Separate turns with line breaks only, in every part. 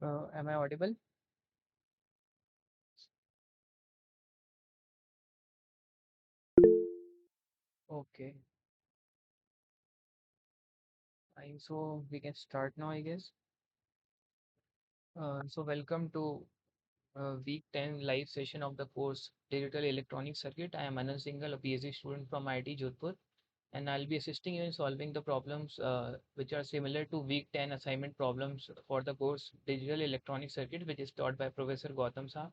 Am I audible? Okay. So we can start now, I guess. So welcome to week 10 live session of the course Digital Electronic Circuit. I am Anand Singhal, a PhD student from IIT Jodhpur, and I'll be assisting you in solving the problems which are similar to week 10 assignment problems for the course Digital Electronic Circuit, which is taught by Professor Gautam Saha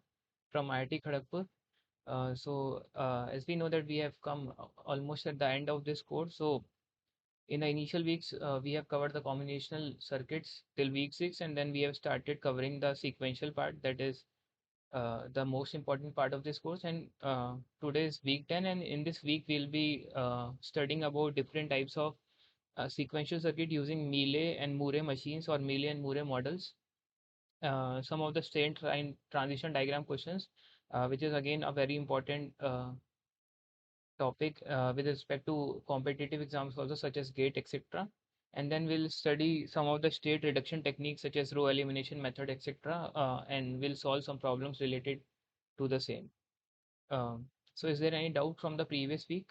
from IIT Kharagpur. As we know that we have come almost at the end of this course, so in the initial weeks, we have covered the combinational circuits till week 6, and then we have started covering the sequential part, that is the most important part of this course. And today is week 10, and in this week, we'll be studying about different types of sequential circuit using Mealy and Moore machines or Mealy and Moore models. Some of the state transition diagram questions, which is again a very important topic with respect to competitive exams also, such as GATE, etc. And then we'll study some of the state reduction techniques such as row elimination method, etc. And we'll solve some problems related to the same. So is there any doubt from the previous week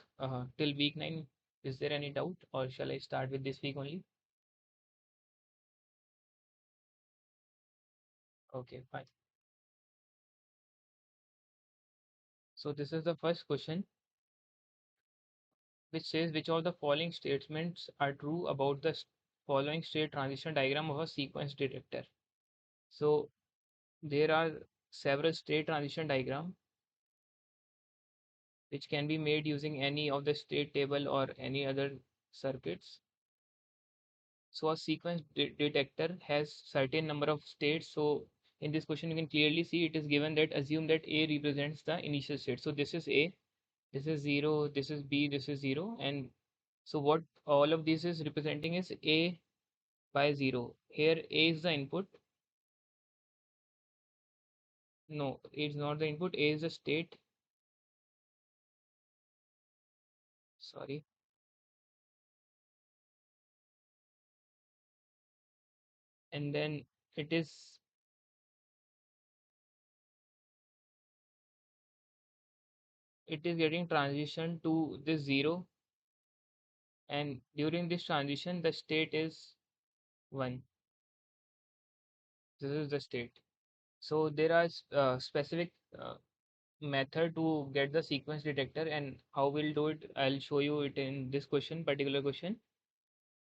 till week 9? Is there any doubt, or shall I start with this week only? Okay, fine. So this is the first question, which says which of the following statements are true about the following state transition diagram of a sequence detector. So there are several state transition diagram which can be made using any of the state table or any other circuits. So a sequence detector has certain number of states. So in this question you can clearly see it is given that assume that A represents the initial state. So this is A, this is 0, this is B, this is 0, and so what all of this is representing is A by 0. Here A is the input. No, it's not the input. A is the state. Sorry. And then it is getting transition to this 0, and during this transition the state is 1. This is the state. So there are specific method to get the sequence detector, and how we'll do it I'll show you it in this particular question.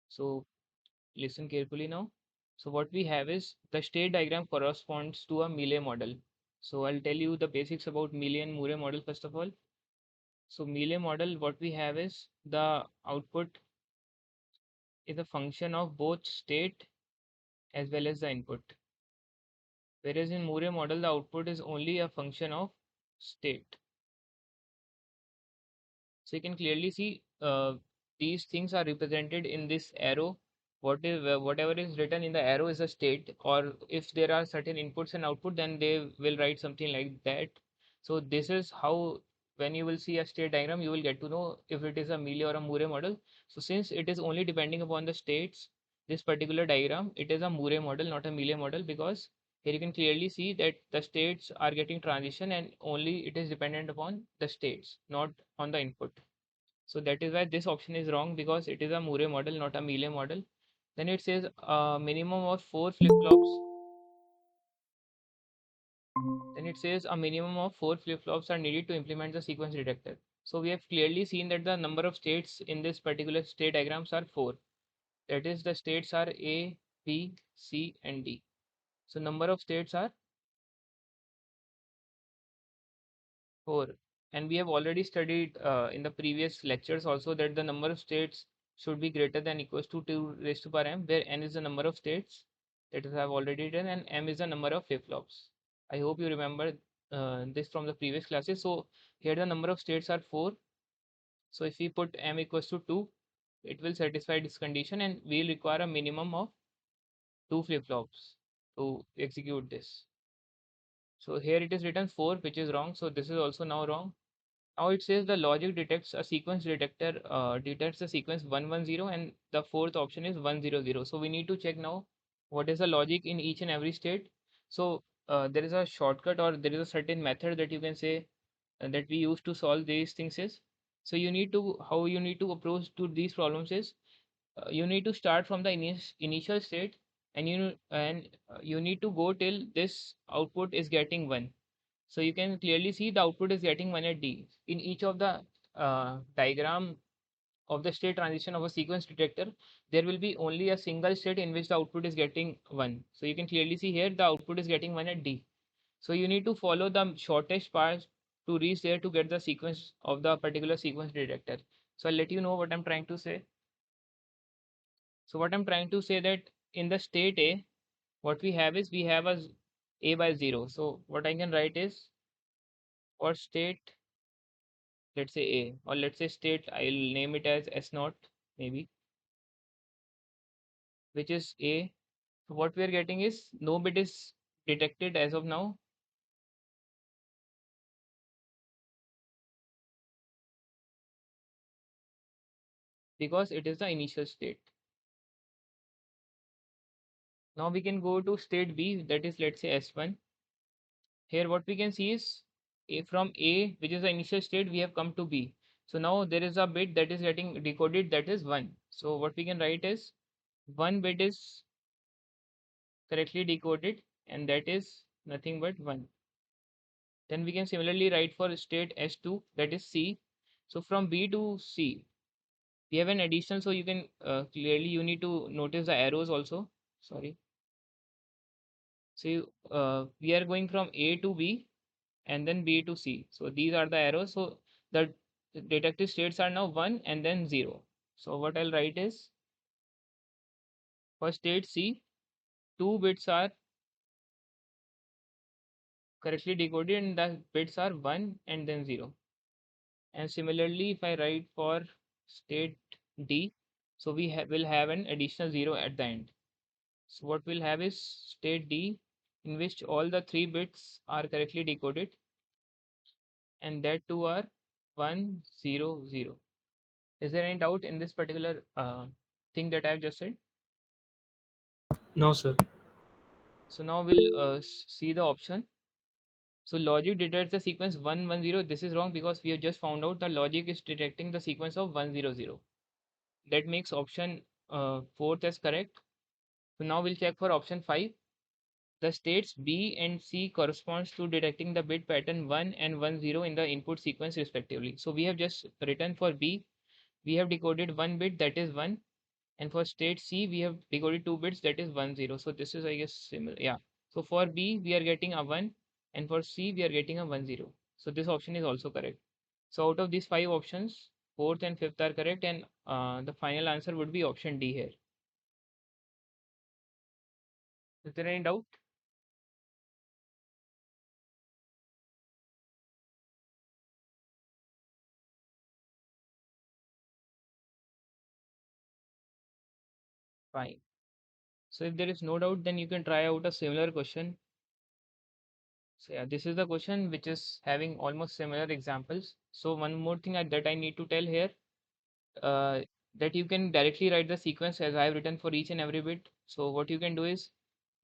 So listen carefully now. So what we have is the state diagram corresponds to a Mealy model. So I'll tell you the basics about Mealy and Moore model first of all. So Mealy model, what we have is the output is a function of both state as well as the input. Whereas in Moore model, the output is only a function of state. So you can clearly see these things are represented in this arrow. Whatever is written in the arrow is a state, or if there are certain inputs and output, then they will write something like that. So this is how, when you will see a state diagram, you will get to know if it is a Mealy or a Moore model. So since it is only depending upon the states, this particular diagram, it is a Moore model, not a Mealy model, because here you can clearly see that the states are getting transition and only it is dependent upon the states, not on the input. So that is why this option is wrong, because it is a Moore model, not a Mealy model. Then it says a minimum of 4 flip-flops. Then it says a minimum of 4 flip-flops are needed to implement the sequence detector. So we have clearly seen that the number of states in this particular state diagrams are 4. That is, the states are A, B, C, and D. So number of states are 4. And we have already studied in the previous lectures also that the number of states should be greater than equals to 2 raised to power m, where n is the number of states that I have already done and m is the number of flip-flops. I hope you remember this from the previous classes. So here the number of states are 4. So if we put m equals to 2, it will satisfy this condition and we will require a minimum of 2 flip-flops to execute this. So here it is written 4, which is wrong. So this is also now wrong. Now it says the logic detects a sequence detector detects the sequence 110 and the fourth option is 100. So we need to check now what is the logic in each and every state. So there is a shortcut or there is a certain method that you can say that we use to solve these things is. So you need to, how you need to approach to these problems is you need to start from the initial state and you need to go till this output is getting 1. So you can clearly see the output is getting 1 at D. In each of the diagram of the state transition of a sequence detector, there will be only a single state in which the output is getting 1. So you can clearly see here the output is getting 1 at D. So you need to follow the shortest path to reach there to get the sequence of the particular sequence detector. So I'll let you know what I'm trying to say. So what I'm trying to say that in the state A, what we have is we have A by 0. So what I can write is for state, let's say A, or let's say state, I'll name it as S naught maybe, which is A. So what we are getting is no bit is detected as of now. Because it is the initial state. Now we can go to state B, that is, let's say S1. Here what we can see is from A, which is the initial state, we have come to B. So now there is a bit that is getting decoded, that is 1. So what we can write is 1 bit is correctly decoded and that is nothing but 1. Then we can similarly write for state S2, that is C. So from B to C, we have an additional, so you can clearly you need to notice the arrows also. Sorry. So we are going from A to B and then B to C. So these are the arrows. So the detected states are now 1 and then 0. So what I'll write is for state C, 2 bits are correctly decoded and the bits are 1 and then 0. And similarly, if I write for state D, so we will have an additional 0 at the end. So what we'll have is state D in which all the 3 bits are correctly decoded and that too are 1, 0, 0. Is there any doubt in this particular thing that I've just said?
No, sir.
So now we'll see the option. So logic detects the sequence 110. This is wrong because we have just found out the logic is detecting the sequence of 100. That makes option fourth as correct. So now we'll check for option 5. The states B and C corresponds to detecting the bit pattern 1 and 10 in the input sequence respectively. So we have just written for B, we have decoded 1 bit, that is 1, and for state C we have decoded 2 bits, that is 10. So this is, I guess, similar. Yeah. So for B we are getting a 1 and for C we are getting a 10. So this option is also correct. So out of these five options, fourth and fifth are correct, and the final answer would be option D here. Is there any doubt? Fine. So if there is no doubt, then you can try out a similar question. So yeah, this is the question which is having almost similar examples. So one more thing that I need to tell here, uh, that you can directly write the sequence as I have written for each and every bit. So what you can do is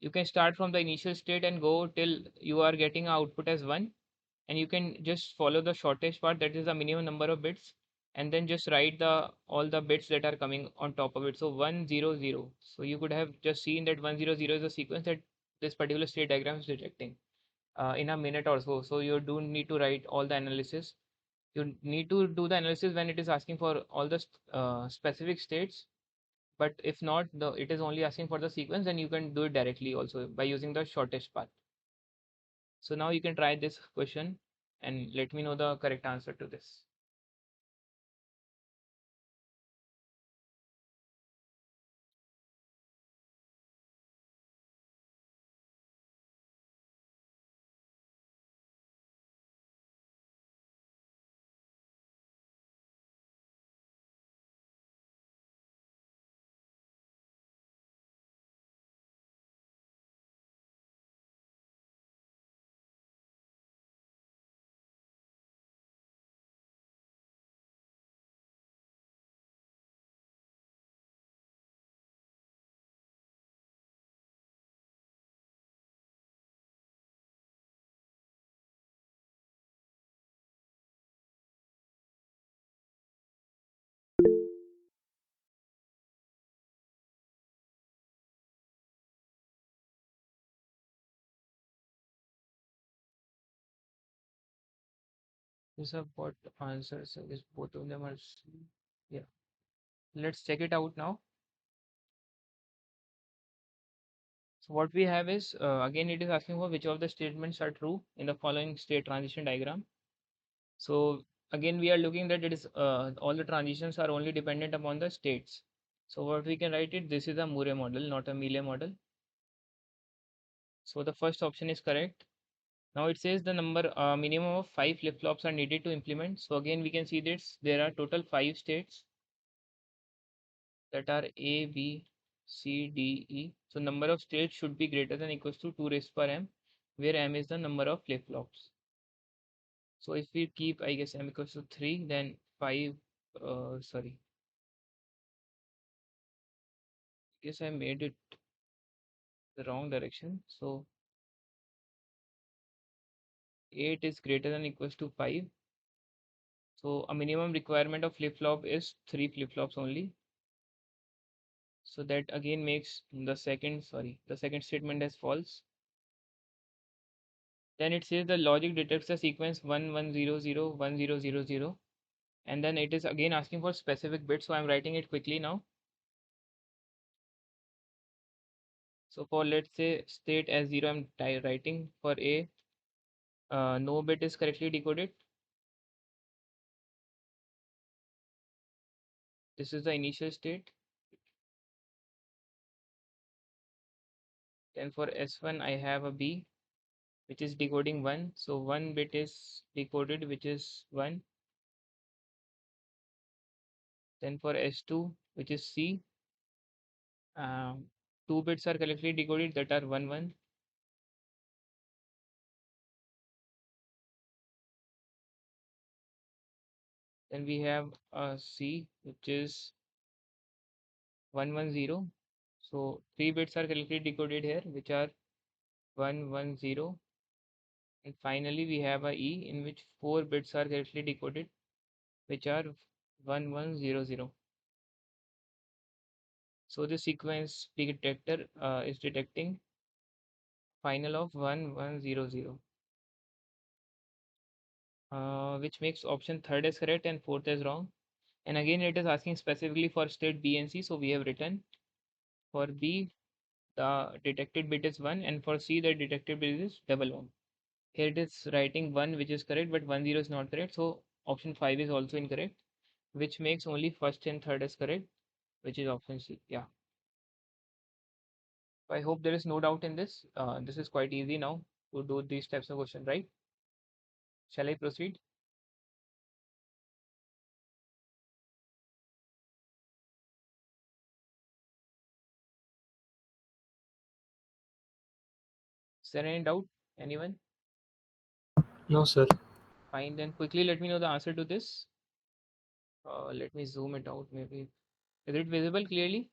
you can start from the initial state and go till you are getting output as 1, and you can just follow the shortest part, that is the minimum number of bits, and then just write the all the bits that are coming on top of it. So 100. So you could have just seen that 100 is the sequence that this particular state diagram is detecting in a minute or so. So you don't need to write all the analysis. You need to do the analysis when it is asking for all the specific states. But if not, it is only asking for the sequence, then you can do it directly also by using the shortest path. So now you can try this question and let me know the correct answer to this. These are what answers. I guess both of them are C. Yeah. Let's check it out now. So what we have is, again, it is asking for which of the statements are true in the following state transition diagram. So again, we are looking that it is all the transitions are only dependent upon the states. So what we can write it, this is a Murray model, not a Mealy model. So the first option is correct. Now it says the number minimum of 5 flip-flops are needed to implement. So again, we can see this there are total 5 states that are A, B, C, D, E. So number of states should be greater than equals to 2 raised per m, where m is the number of flip-flops. So if we keep, I guess, m equals to 3, then 5, sorry, I guess I made it the wrong direction. So 8 is greater than equals to 5. So a minimum requirement of flip-flop is 3 flip-flops only. So that again makes the second statement as false. Then it says the logic detects the sequence 1100 1000, and then it is again asking for specific bits. So I'm writing it quickly now. So for let's say state as 0, I'm writing for A, no bit is correctly decoded. This is the initial state. Then for S1, I have a B, which is decoding 1. So one bit is decoded, which is 1. Then for S2, which is C, um, 2 bits are correctly decoded, that are 1 1. Then we have a C, which is 110. So 3 bits are correctly decoded here, which are 110. And finally, we have a E in which 4 bits are correctly decoded, which are 1100. So the sequence detector is detecting final of 1100, which makes option third as correct and fourth as wrong. And again, it is asking specifically for state B and C. So we have written for B, the detected bit is 1, and for C, the detected bit is double 1. Here it is writing 1, which is correct, but 10 is not correct. So Option 5 is also incorrect, which makes only first and third as correct, which is option C. Yeah. I hope there is no doubt in this. This is quite easy now to do these types of question, right? Shall I proceed? Is there any doubt? Anyone?
No, sir.
Fine, then quickly let me know the answer to this. Let me zoom it out maybe. Is it visible clearly?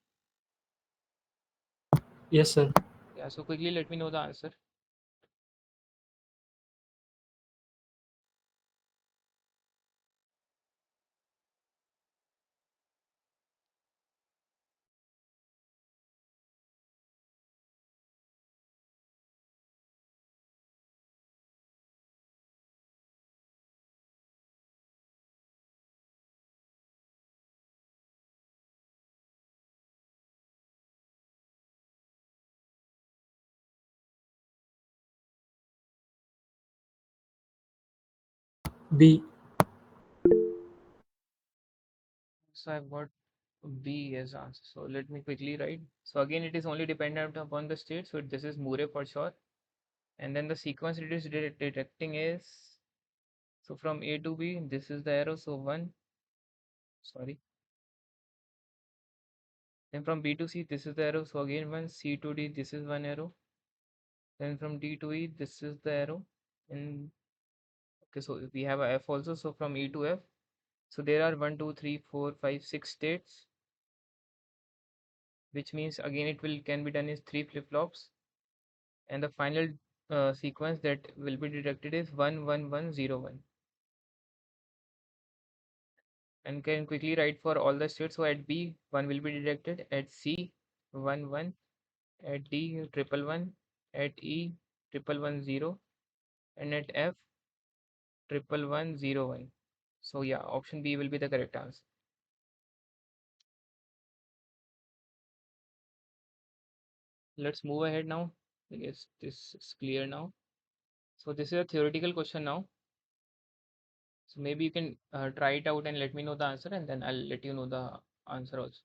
Yes, sir.
Yeah, so quickly let me know the answer.
B.
So I've got B as answer. So let me quickly write. So again, it is only dependent upon the state. So this is Murray for sure. And then the sequence it is detecting is, so from A to B, this is the arrow. So one, sorry. Then from B to C, this is the arrow. So again one, C to D, this is one arrow. Then from D to E, this is the arrow. And okay, so we have a F also. So from E to F. So there are 1, 2, 3, 4, 5, 6 states, which means again it will can be done is three flip-flops. And the final sequence that will be detected is 1, 1, 1, 0, 1. And can quickly write for all the states. So at B, 1 will be detected. At C, 1, 1. At D, triple 1. At E, triple 1, 0. And at F, triple 1, 0, 1. So yeah, option B will be the correct answer. Let's move ahead now. I guess this is clear now. So this is a theoretical question now. So maybe you can try it out and let me know the answer, and then I'll let you know the answer also.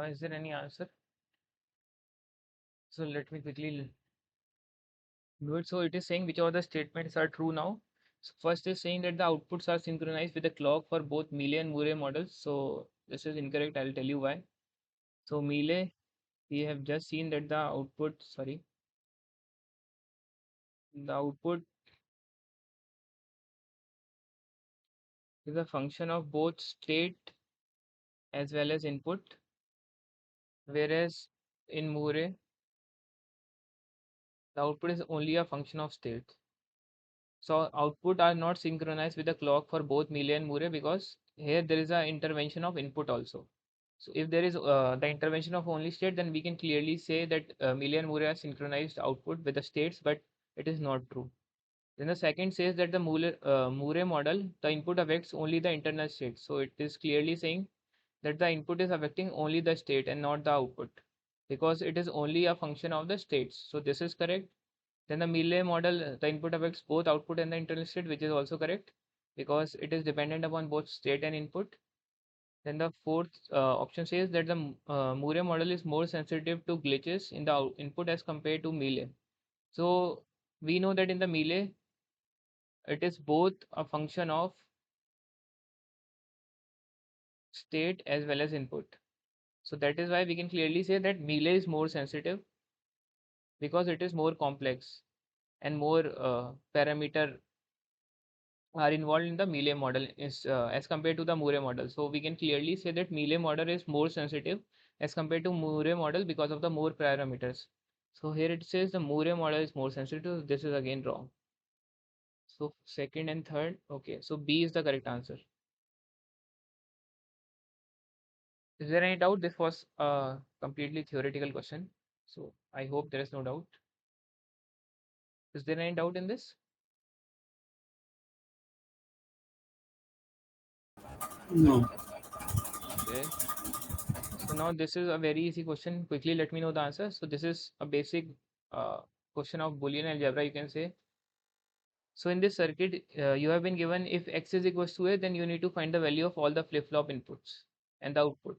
Is there any answer? So let me quickly do it. So it is saying which of the statements are true now. So first is saying that the outputs are synchronized with the clock for both Mealy and Murray models. So this is incorrect. I'll tell you why. So Mealy, we have just seen that the output is a function of both state as well as input, whereas in Murray, the output is only a function of state. So output are not synchronized with the clock for both Mealy and Moore because here there is a intervention of input also. So if there is the intervention of only state, then we can clearly say that Mealy and Moore are synchronized output with the states, but it is not true. Then the second says that the Moore model, the input affects only the internal state. So it is clearly saying that the input is affecting only the state and not the output because it is only a function of the states. So this is correct. Then the Mealy model, the input affects both output and the internal state, which is also correct because it is dependent upon both state and input. Then the fourth option says that the Moore model is more sensitive to glitches in the input as compared to Mealy. So we know that in the Mealy, it is both a function of state as well as input. So that is why we can clearly say that Mealy is more sensitive because it is more complex and more parameter are involved in the Mealy model is as compared to the Moore model. So we can clearly say that Mealy model is more sensitive as compared to Moore model because of the more parameters. So here it says the Moore model is more sensitive. This is again wrong. So second and third, okay. So B is the correct answer. Is there any doubt? This was a completely theoretical question. So I hope there is no doubt. Is there any doubt in this?
No.
Okay. So now this is a very easy question. Quickly let me know the answer. So this is a basic uh, question of Boolean algebra, you can say. So in this circuit, you have been given if x is equals to a, then you need to find the value of all the flip-flop inputs and the output.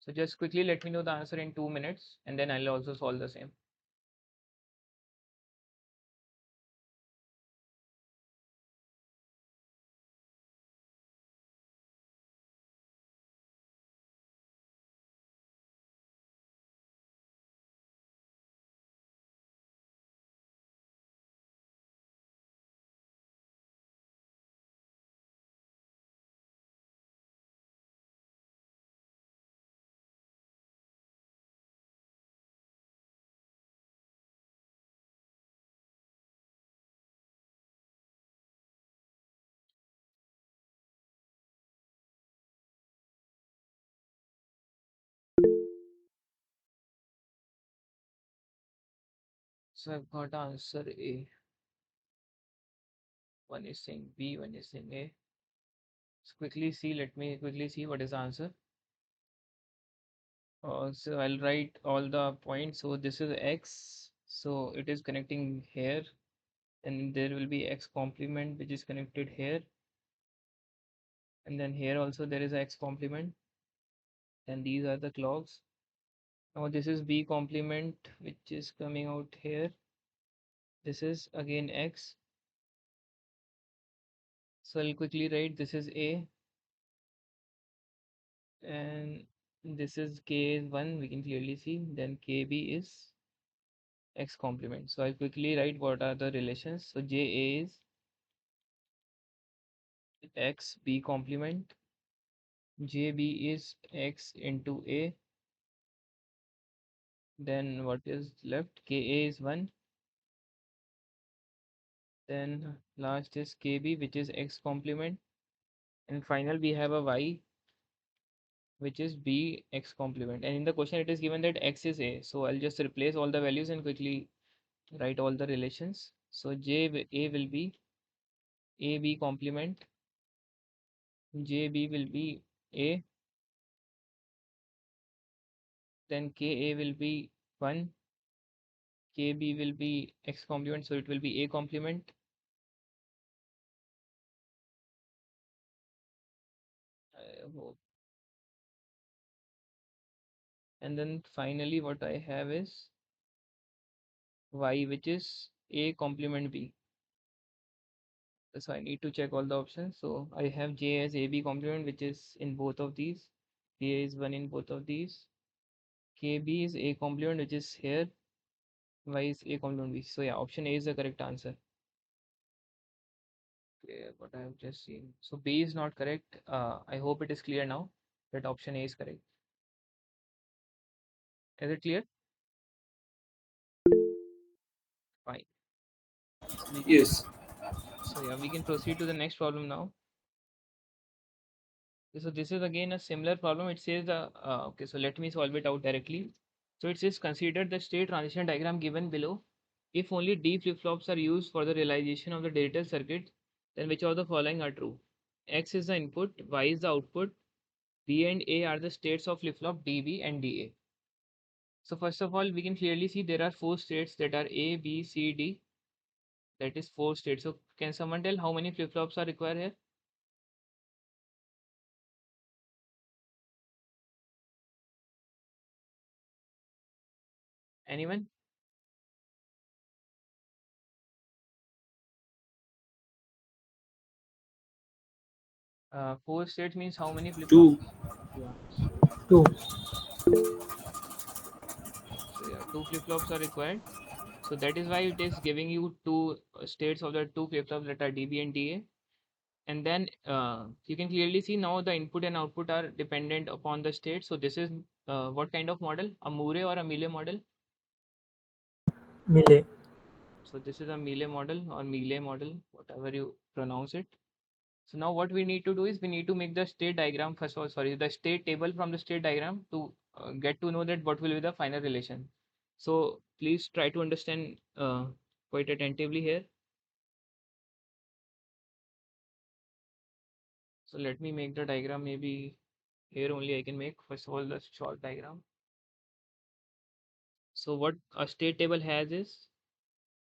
So just quickly let me know the answer in 2 minutes, and then I'll also solve the same. So I've got answer A. One is saying B, one is saying A. So quickly see, let me quickly see what is the answer. So I'll write all the points. So this is X. So it is connecting here, and there will be X complement which is connected here, and then here also there is a X complement, and these are the clocks. Now this is B complement which is coming out here. This is again X. So I'll quickly write this is A, and this is K is 1, we can clearly see. Then KB is X complement. So I'll quickly write what are the relations. So JA is X B complement, JB is X into A, then what is left? KA is 1, then last is KB which is X complement, and final we have a Y which is B X complement. And in the question it is given that X is A, so I'll just replace all the values and quickly write all the relations. So A will be AB complement, JB will be A, then KA will be 1, KB will be X complement, so it will be A complement. I hope. And then finally what I have is Y which is A complement B. So I need to check all the options. So I have J as AB complement which is in both of these. K is 1 in both of these. KB is A complement which is here. Y is A complement B. So yeah, option A is the correct answer. Okay, what I have just seen. So B is not correct. I hope it is clear now that option A is correct. Is it clear? Fine. We can
Yes.
So yeah, we can proceed to the next problem now. So this is again a similar problem. It says okay, so let me solve it out directly. So it says consider the state transition diagram given below. If only D flip-flops are used for the realization of the digital circuit, then which of the following are true? X is the input, Y is the output, B and A are the states of flip-flop DB and DA. So first of all, we can clearly see there are four states that are A, B, C, D. That is four states. So can someone tell how many flip-flops are required here? Anyone? Four states means how many
Two.
flip-flops? Yeah. So
Two.
yeah, two flip-flops are required. So that is why it is giving you two states of the two flip-flops that are DB and DA. And then you can clearly see now the input and output are dependent upon the state. So this is what kind of model? A Moore or a Mealy model?
Millet.
So this is a Mealy model or Mealy model, whatever you pronounce it. So now what we need to do is we need to make the state diagram first of all, sorry, the state table from the state diagram to get to know that what will be the final relation. So please try to understand quite attentively here. So let me make the diagram maybe here only I can make first of all the short diagram. So what a state table has is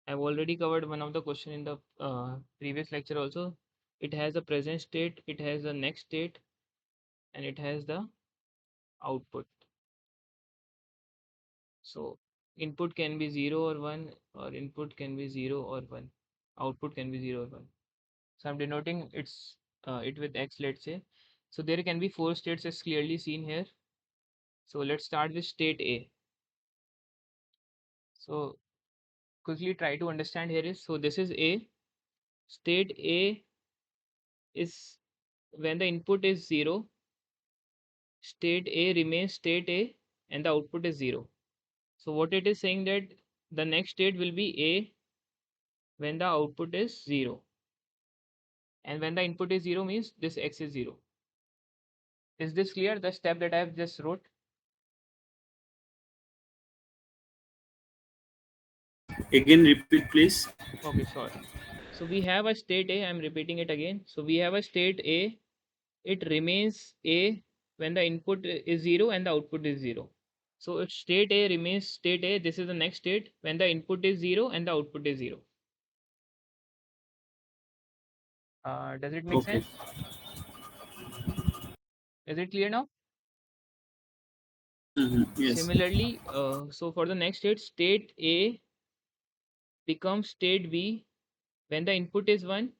I've already covered one of the question in the previous lecture also. It has a present state, it has the next state, and it has the output. So input can be 0 or 1, or input can be 0 or 1. Output can be 0 or 1. So I'm denoting it with X, let's say. So there can be four states as clearly seen here. So let's start with state A. So quickly try to understand here is, so this is A. State A is when the input is 0, state A remains state A and the output is 0. So what it is saying that the next state will be A when the output is 0. And when the input is 0 means this X is 0. Is this clear? The step that I have just wrote?
Again, repeat, please.
Okay, sure. So we have a state A, I'm repeating it again. So we have a state A, it remains A when the input is 0 and the output is 0. So if state A remains state A, this is the next state when the input is 0 and the output is 0. Does it make
Okay.
sense? Is it clear now?
Yes.
Similarly, so for the next state, state A becomes state B when the input is 1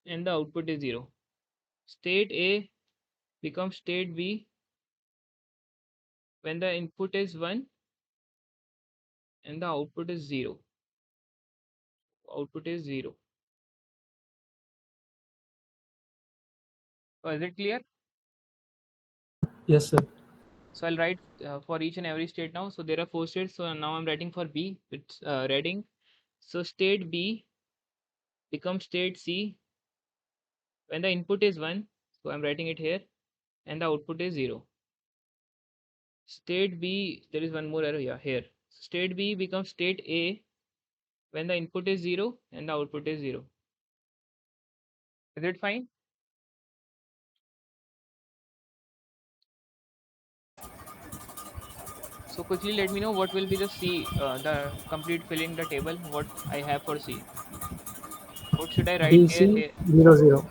and the output is 0. State A becomes state B when the input is 1 and the output is 0. Output is 0. So is it clear?
Yes, sir.
So I'll write for each and every state now. So there are four states. So now I'm writing for B with reading. So state B becomes state C when the input is 1. So I'm writing it here and the output is 0. State B, there is one more error, yeah, here. State B becomes state A when the input is 0 and the output is 0. Is it fine? So quickly let me know what will be the C, the complete filling the table, what I have for C. What should I write here?
DC
Here.
00.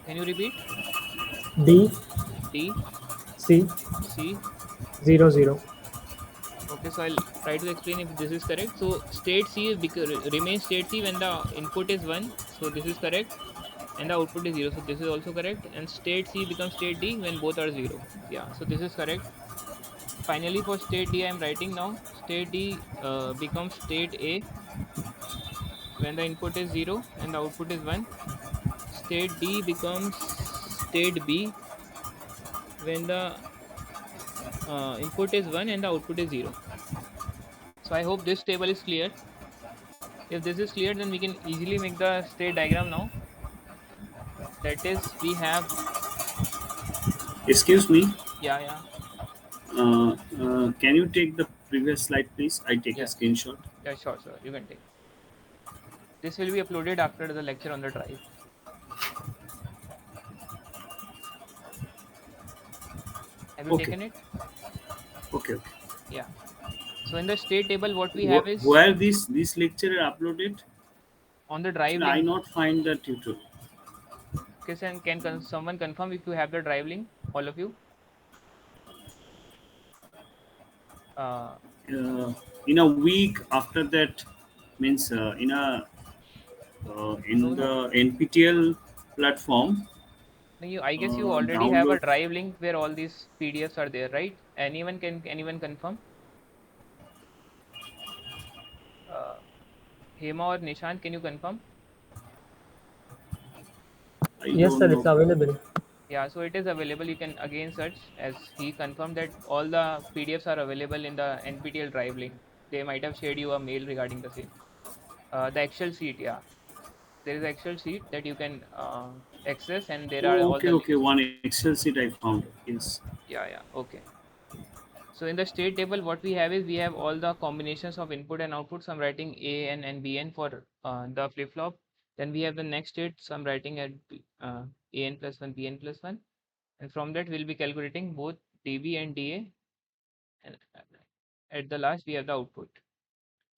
Can you repeat?
D
D,
C
C.
00.
Okay, so I'll try to explain if this is correct. So state C remains state C when the input is 1. So this is correct. And the output is 0. So this is also correct. And state C becomes state D when both are 0. Yeah, so this is correct. Finally, for state D, I'm writing now. State D becomes state A when the input is 0 and the output is 1. State D becomes state B when the input is 1 and the output is 0. So I hope this table is clear. If this is clear, then we can easily make the state diagram now. That is, we have,
Excuse me.
yeah, yeah,
Can you take the previous slide, please? I take a
yes,
screenshot.
yeah, sure, sure, you can take. This will be uploaded after the lecture on the drive. Have you
Okay.
taken it?
Okay.
Yeah. So in the state table, what we have
Okay.
is
Where this lecture uploaded?
on the drive
Actually, I
link.
not find the tutorial.
Okay, can someone confirm if you have the drive link? All of you. Uh,
Uh, in a week after that, means
no,
in
no.
the NPTEL platform,
No, I guess you already have a
download.
drive link where all these PDFs are there, right? Anyone confirm? Uh, Hema or Nishant, can you confirm?
I
Yes, sir,
don't
it's
know.
available.
Yeah, so it is available. You can again search, as he confirmed that all the PDFs are available in the NPTEL drive link. They might have shared you a mail regarding the same. The Excel sheet, yeah, there is an Excel sheet that you can access, and there are
Oh,
all
okay,
the
okay.
links.
One Excel sheet I found. Yes.
Yeah, yeah, okay. So in the state table, what we have is we have all the combinations of input and output. So I'm writing A and Bn for the flip flop. Then we have the next state. So I'm writing at An plus 1, Bn plus 1. And from that, we'll be calculating both dB and dA. And at the last, we have the output.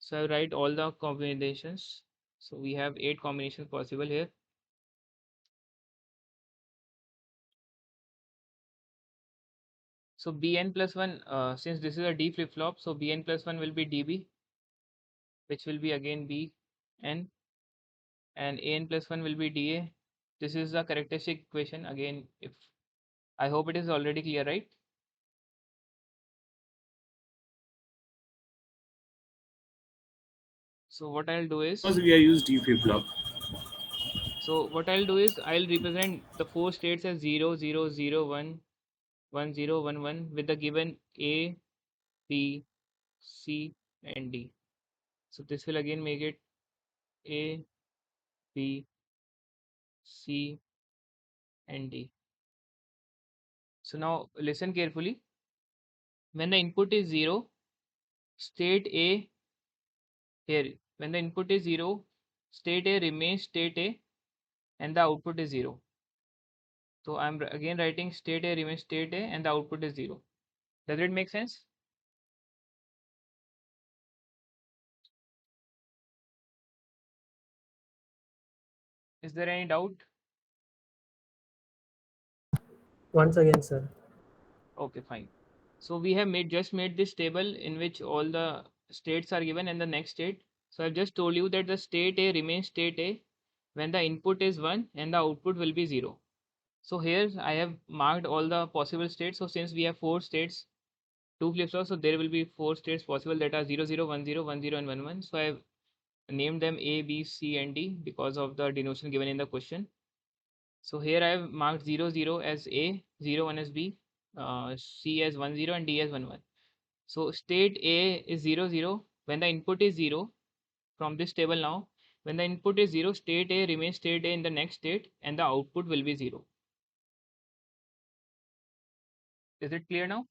So I write all the combinations. So we have 8 combinations possible here. So Bn plus 1, since this is a D flip flop, so Bn plus 1 will be dB, which will be again Bn, and An plus 1 will be dA. This is the characteristic equation. Again, if I hope it is already clear, right? So what I'll do
Because
is,
we are used D flip flop.
I'll represent the 4 states as 0, 0, 0, 1, 1, 0, 1, 1 with the given A, B, C, and D. So this will again make it A, B, C, and D. So now listen carefully. When the input is 0, state A here, when the input is 0, state A remains state A and the output is 0. So I'm again writing state A remains state A and the output is 0. Does it make sense? Is there any doubt?
Once again, sir.
Okay, fine. So we have just made this table in which all the states are given and the next state. So I've just told you that the state A remains state A when the input is 1 and the output will be 0. So here I have marked all the possible states. So since we have 4 states, 2 flip flops, so there will be 4 states possible that are 0, 0, 1, 0, 1, 0, and 1, 1. So I have named them A, B, C, and D because of the denotation given in the question. So here I have marked 0, 0 as A, 0, 1 as B, C as 1, 0, and D as 1, 1. So state A is 0, 0 when the input is 0 from this table now. When the input is 0, state A remains state A in the next state and the output will be 0. Is it clear now?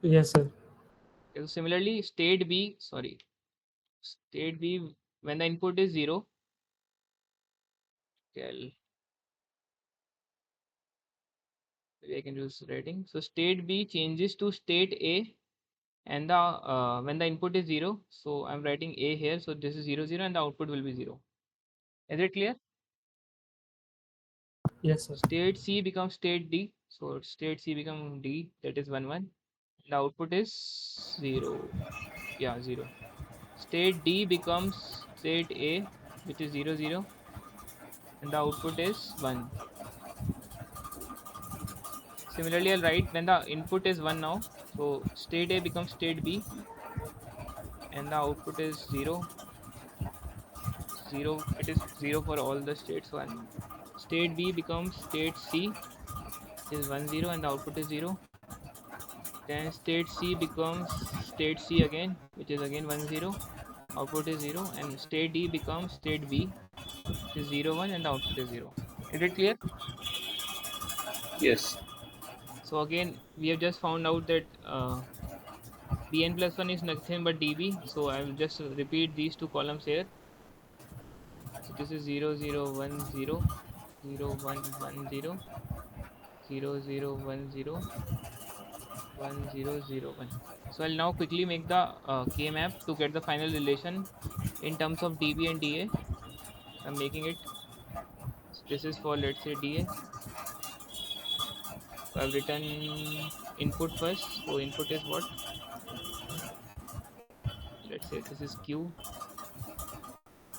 Yes, sir.
So similarly, state B when the input is 0, okay, maybe I can use writing. So state B changes to state A and the when the input is 0, so I'm writing A here. So this is 0, 0 and the output will be 0. Is it clear?
Yes, sir.
State C becomes state D. So state C becomes D, that is 1, 1. The output is 0. Yeah, 0. State D becomes state A, which is 0, 0, and the output is 1. Similarly, I'll write when the input is 1 now. So state A becomes state B and the output is 0. 0, it is 0 for all the states. 1. State B becomes state C, which is 1, 0, and the output is 0. Then state C becomes state C again, which is again 1, 0. output is 0, and state D becomes state B, which is 0, 1, and the output is 0. Is it clear?
Yes.
So again, we have just found out that Bn plus 1 is nothing but dB. So I will just repeat these two columns here. So this is 0, 0, 1, 0, 0, 1, 1, 0, 0, 0, 1, 0, 1, 0, 0, 1. So I'll now quickly make the K map to get the final relation in terms of dB and dA. I'm making it. So this is for, let's say, dA. So I've written input first. So input is what? Let's say this is Q,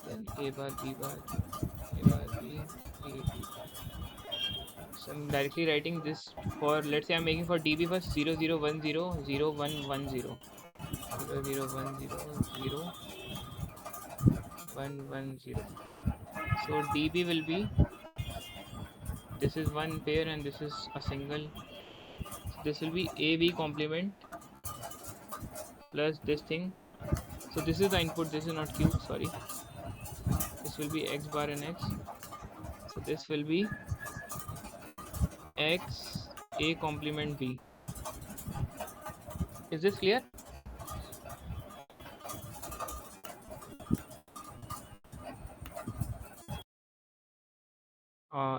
then A bar, B bar, A bar, B, A, B. So I'm directly writing this for, let's say I'm making for dB first, 0, 0, 1, 0, 0, 1, 1, 0, 0, 0, 1, 0, 0, 1, 1, 0. So dB will be, this is one pair and this is a single. So this will be AB complement plus this thing. So this is the input, this is not Q, sorry. This will be X bar and X. So this will be X A complement B. Is this clear?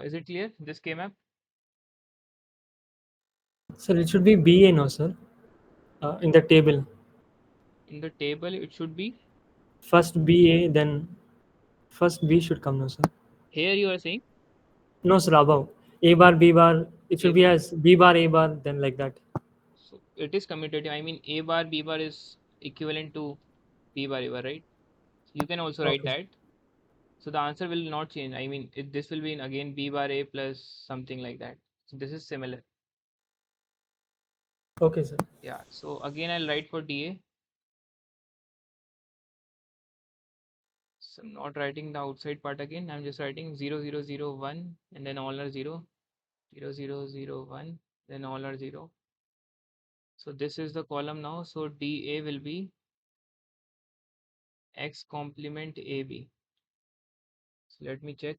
Is it clear? This K map?
Sir, it should be BA now, sir. In the table.
In the table, it should be,
First BA, then first B should come now, sir.
here you are saying,
No, sir, above. A bar, B bar. It should
A
be
bar.
as B bar, A bar, then like that.
So it is commutative. I mean, A bar, B bar is equivalent to B bar, A bar, right? You can also write
Okay.
that. So the answer will not change. I mean, this will be in again B bar A plus something like that. So this is similar.
Okay, sir.
Yeah. So again, I'll write for DA. So I'm not writing the outside part again. I'm just writing 0, 0, 0, 1, and then all are 0, 0, 0, 0, 1, then all are 0. So this is the column now. So DA will be X complement AB. So let me check.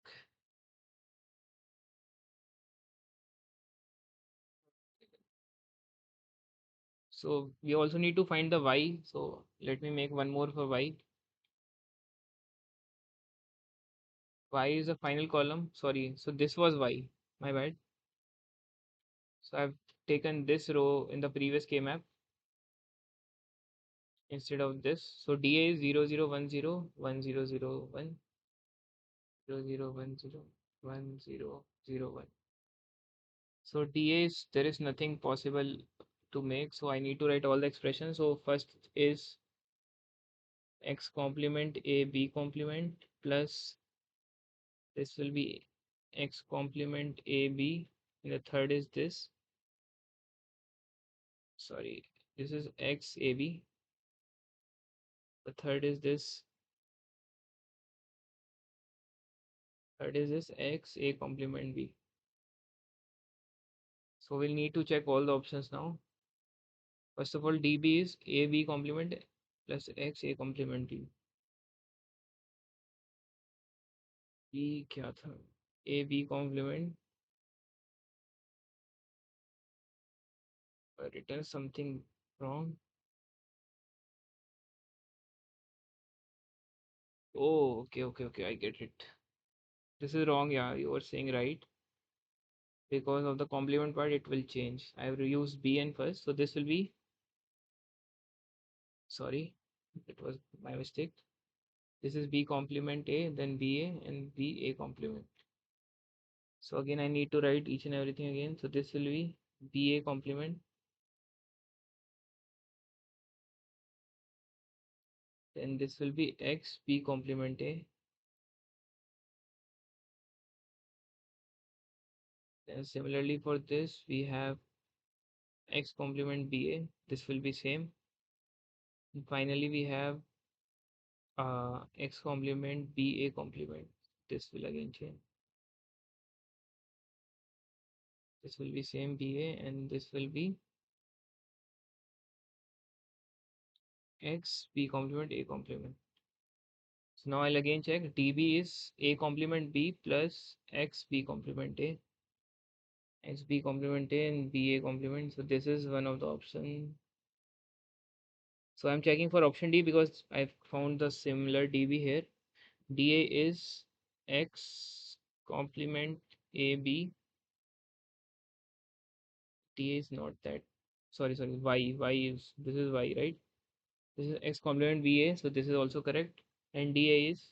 So we also need to find the Y. So let me make one more for Y. Y is the final column. Sorry. So this was Y. My bad. So I've taken this row in the previous K map instead of this. So DA is 0, 0, 1, 0, 1, 0, 0, 1, 0, 0, 1, 0, 1, 0, 0, 1. So DA is, there is nothing possible to make. So I need to write all the expressions. So first is X complement A B complement plus this will be X complement AB, and the third is this, sorry, this is X AB, the third is this, third is this X A complement B. So we'll need to check all the options now. First of all, DB is AB complement plus X A complement B. B क्या था? AB complement, written something wrong. Oh, okay, I get it. This is wrong, yeah, you were saying right. Because of the complement part, it will change. I have used Bn first, so this will be, sorry, it was my mistake. This is B complement A, then BA, and BA complement. So again, I need to write each and everything again. So this will be BA complement, then this will be X B complement A. Then similarly for this, we have X complement BA. This will be same. And finally, we have X complement BA complement. This will again change. This will be same BA, and this will be X B complement A complement. So now I'll again check. dB is a complement b plus x b complement a, x b complement a and b a complement. So this is one of the option. So I'm checking for option D because I've found the similar dB here. dA is x complement ab. dA is not that. Sorry, y is, this is y, right? This is x complement ba, so this is also correct. And dA is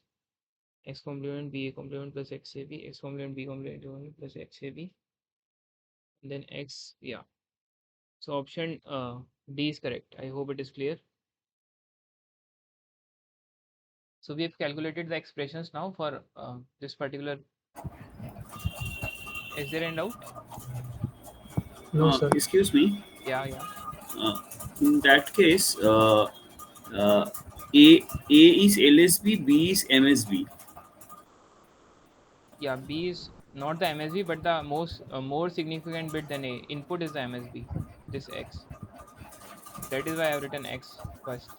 x complement ba complement plus xab, x complement b complement plus xab, and then x, yeah. So option D is correct. I hope it is clear. So we have calculated the expressions now for this particular. Is there any doubt?
No, sir.
Excuse me.
Yeah, yeah.
Uh, in that case, uh, A is LSB, B is MSB.
Yeah, B is not the MSB, but the most more significant bit than A. Input is the MSB, this X. That is why I have written X first.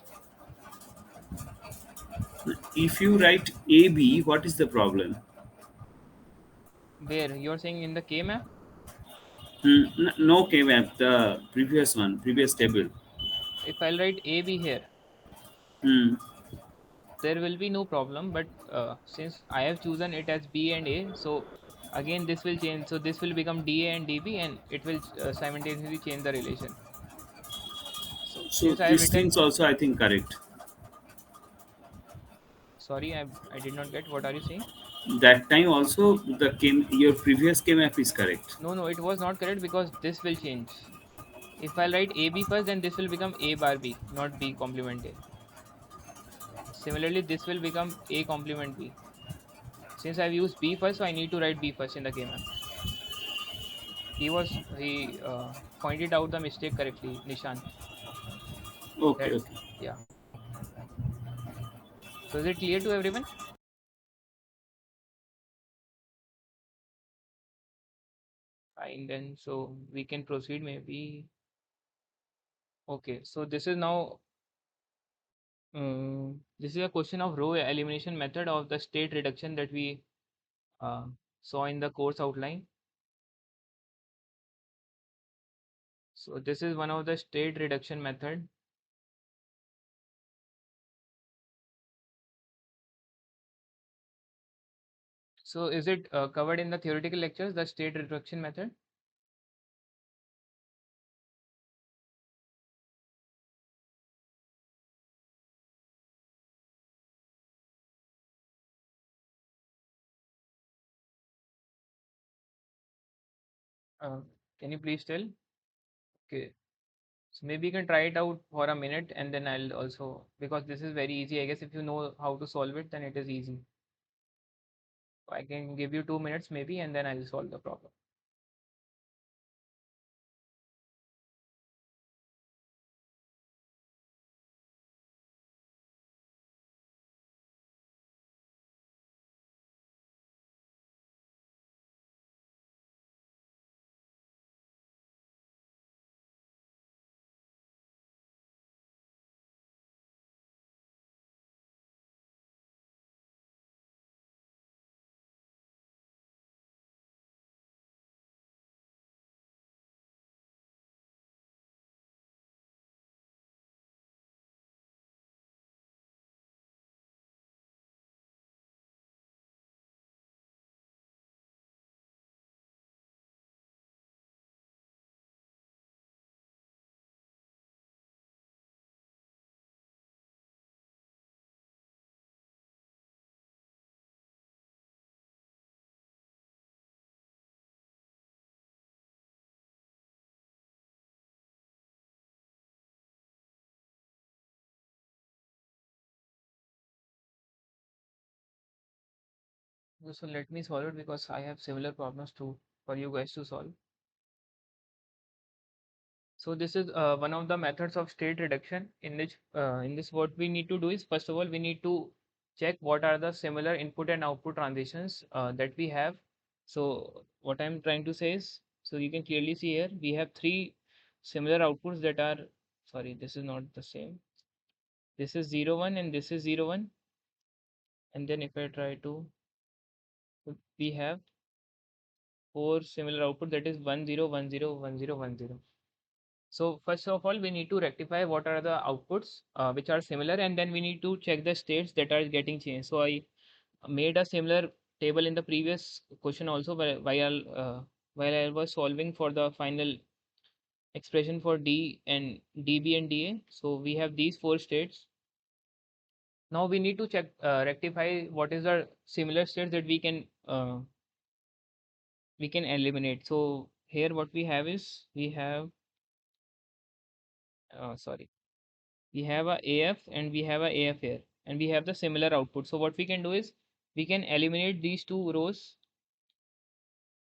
If you write AB, what is the problem?
Where you're saying in the K map?
No K map, the previous one, previous table.
If I'll write AB here,
Hmm.
there will be no problem. But since I have chosen it as B and A, so again this will change. So this will become DA and DB, and it will simultaneously change the relation. So
So
since I have
these
written,
things also I think correct.
sorry, I did not get. What are you saying?
That time also your previous K map is correct.
No, it was not correct because this will change. If I'll write AB first, then this will become A bar B, not B complement A. Similarly, this will become A complement B. Since I've used B first, so I need to write B first in the K map. He pointed out the mistake correctly, Nishant.
Okay,
That,
okay.
yeah. So is it clear to everyone? Fine, then so we can proceed maybe. Okay, so this is now this is a question of row elimination method of the state reduction that we uh, saw in the course outline. So this is one of the state reduction method. So is it covered in the theoretical lectures, the state reduction method? Uh, can you please tell? Okay, so maybe you can try it out for a minute and then I'll also, because this is very easy. I guess if you know how to solve it, then it is easy. So I can give you 2 minutes maybe and then I'll solve the problem. So let me solve it because I have similar problems too for you guys to solve. So this is one of the methods of state reduction in this what we need to do is first of all we need to check what are the similar input and output transitions that we have. So what I'm trying to say is, so you can clearly see here we have three similar outputs that are, sorry, this is not the same. This is 0 1 and this is 0 1, And then if I try to, we have four similar output, that is 1 0 1 0 1 0 1 0. So first of all, we need to rectify what are the outputs which are similar, and then we need to check the states that are getting changed. So I made a similar table in the previous question also, while I was solving for the final expression for D and DB and DA. So we have these four states. Now we need to check rectify what is the similar states that we can eliminate. So here what we have is we have sorry, we have a AF and we have a AF here, and we have the similar output. So what we can do is we can eliminate these two rows,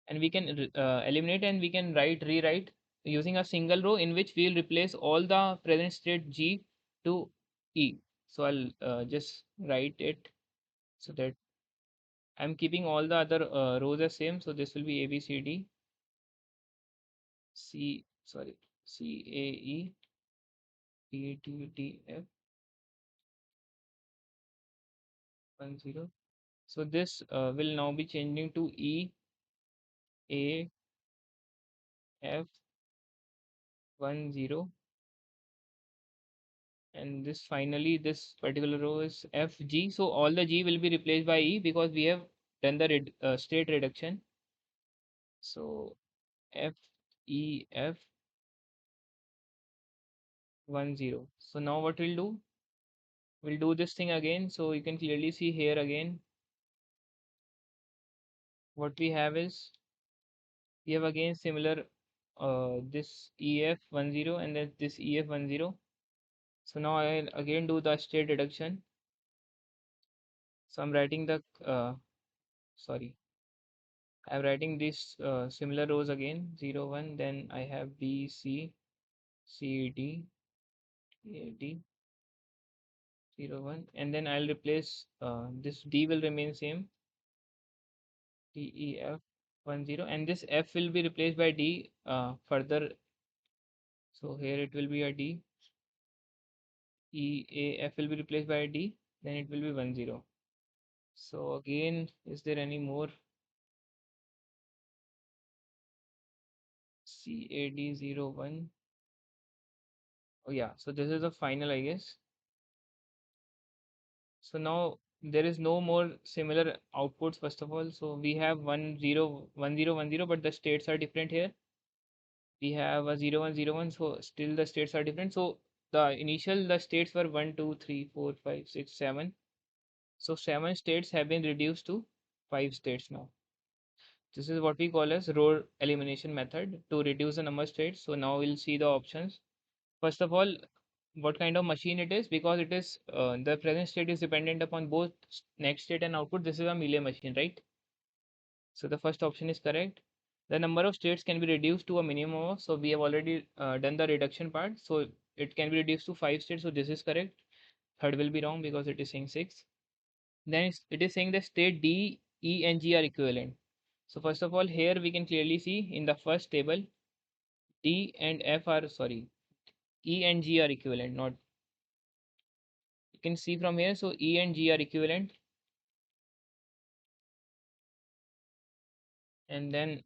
and we can eliminate, and we can rewrite using a single row in which we will replace all the present state G to E. So I'll just write it so that I'm keeping all the other rows as same. So this will be A B C D C, sorry, C A E B D D F 10. So this will now be changing to E A F 10, and this finally this particular row is FG. So all the G will be replaced by E because we have done the state reduction. So F E F 10. So now what we'll do this thing again. So you can clearly see here again what we have is we have again similar this EF 10 and then this EF 10. So now I'll again do the state reduction. So I'm writing the sorry, I'm writing these similar rows again 0 1, then I have B C C D A D 0 1, and then I'll replace this D will remain same D E F 10, and this F will be replaced by D further. So here it will be a D E A F will be replaced by a D, then it will be 10. So again, is there any more C A D 0 1? Oh yeah, so this is the final, I guess. So now there is no more similar outputs first of all. So we have 1 0 1 0 1 0, but the states are different here. We have a 0 1 0 1, so still the states are different. So the states were 1 2 3 4 5 6 7. So 7 states have been reduced to 5 states now. This is what we call as row elimination method to reduce the number of states. So now we'll see the options. First of all, what kind of machine it is, because it is the present state is dependent upon both next state and output. This is a Mealy machine, right? So the first option is correct. The number of states can be reduced to a minimum of, so we have already done the reduction part, so it can be reduced to 5 states, so this is correct. Third will be wrong because it is saying 6. Then it is saying the state D E and G are equivalent. So first of all, here we can clearly see in the first table D and F are, sorry, E and G are equivalent, not, you can see from here. So E and G are equivalent, and then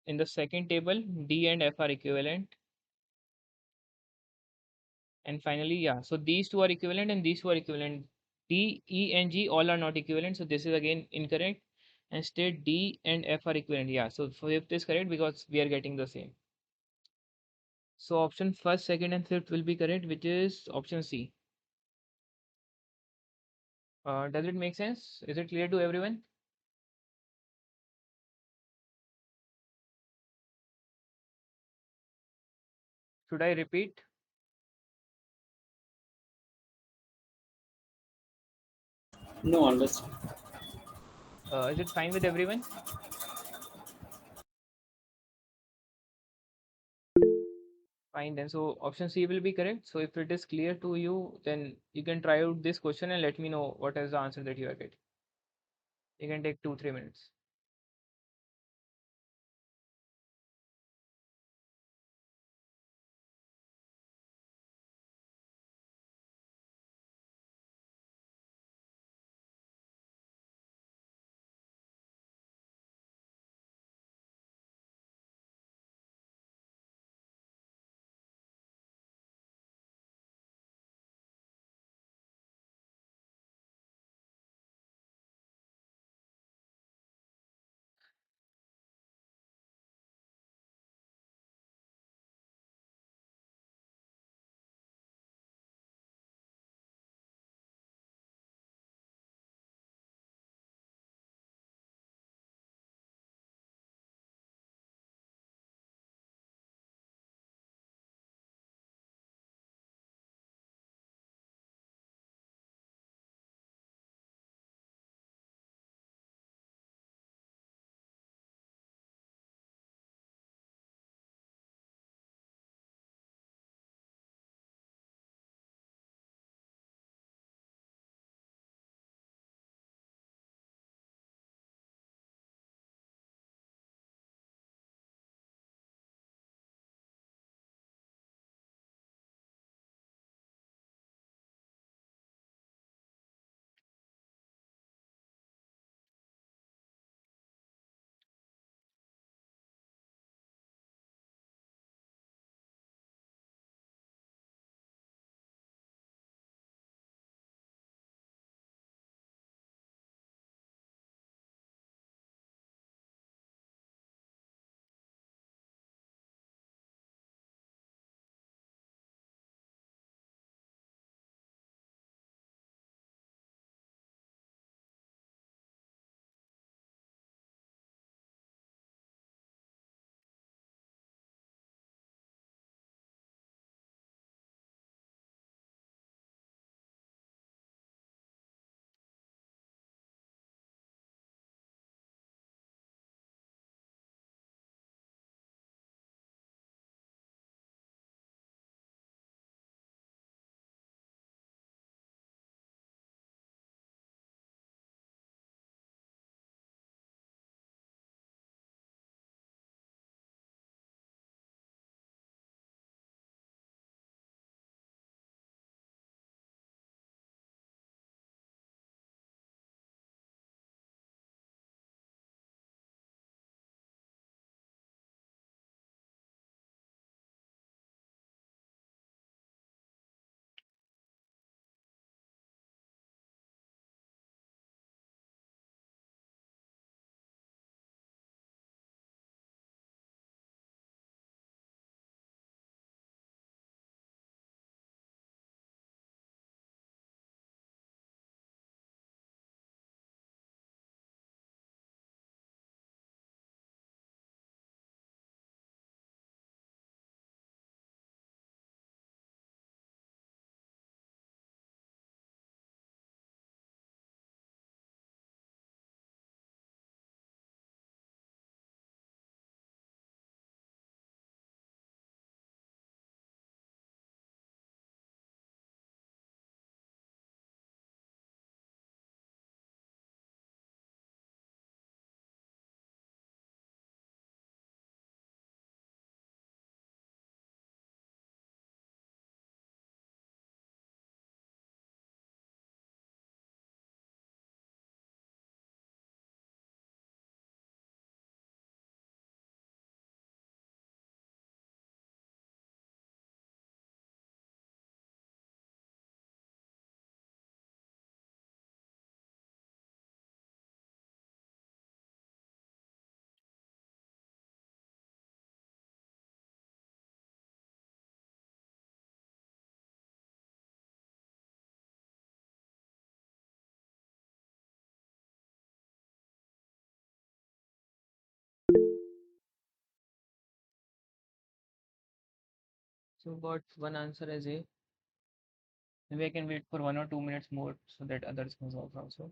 in the second table D and F are equivalent, and finally, yeah, so these two are equivalent and these two are equivalent. D E and G all are not equivalent, so this is again incorrect. And state D and F are equivalent, yeah, so fifth is correct because we are getting the same. So option first, second and fifth will be correct, which is option C. Does it make sense? Is it clear to everyone? Should I repeat?
No, understand.
Is it fine with everyone? Fine then. So option C will be correct. So if it is clear to you, then you can try out this question and let me know what is the answer that you are getting. You can take 2 3 minutes. So got one answer as A. Maybe I can wait for 1 or 2 minutes more so that others can solve also.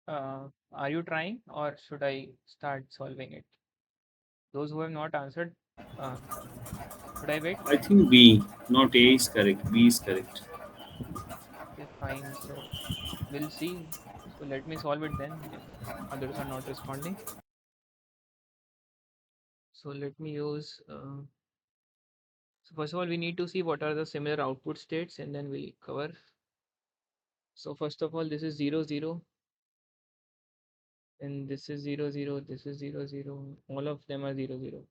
Are you trying or should I start solving it? Those who have not answered, uh, should I wait?
I think B, not A is correct. B is correct.
Okay, fine. So we'll see. So let me solve it then if others are not responding. So let me use, so first of all, we need to see what are the similar output states and then we'll cover. So first of all, this is 0, 0, and this is 0, 0, this is 0, 0. All of them are 0, 0.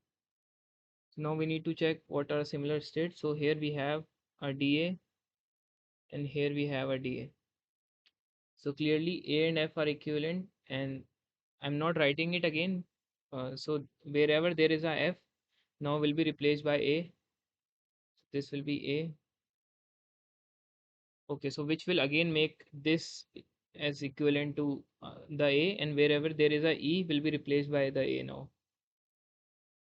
So now we need to check what are similar states. So here we have a DA and here we have a DA. So clearly A and F are equivalent and I'm not writing it again. So wherever there is a F, now will be replaced by A. This will be A. Okay, so which will again make this as equivalent to the A, and wherever there is a E will be replaced by the A now.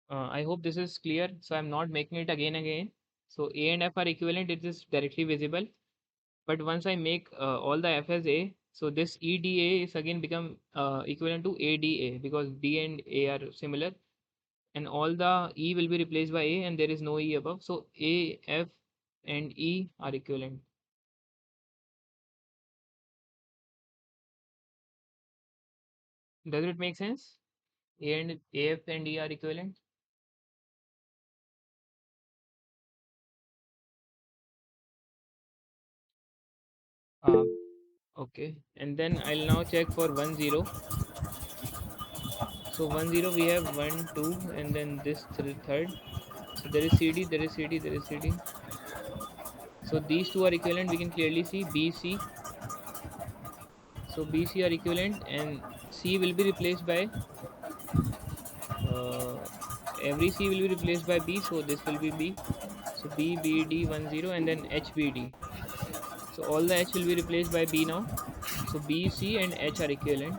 I hope this is clear. So I'm not making it again. So A and F are equivalent, it is directly visible. But once I make all the F as A, so this EDA is again become equivalent to ADA because D and A are similar, and all the E will be replaced by A and there is no E above. So A, F and E are equivalent. Does it make sense? A and AF and E are equivalent. Uh, okay, and then I'll now check for 1 0. So 1 0 we have 1 2 and then this third. So there is CD, there is CD, there is CD. So these two are equivalent. We can clearly see BC. So BC are equivalent and C will be replaced by uh, every C will be replaced by B. So this will be B. So BBD 1 0 and then HBD. So all the H will be replaced by B now. So B, C and H are equivalent.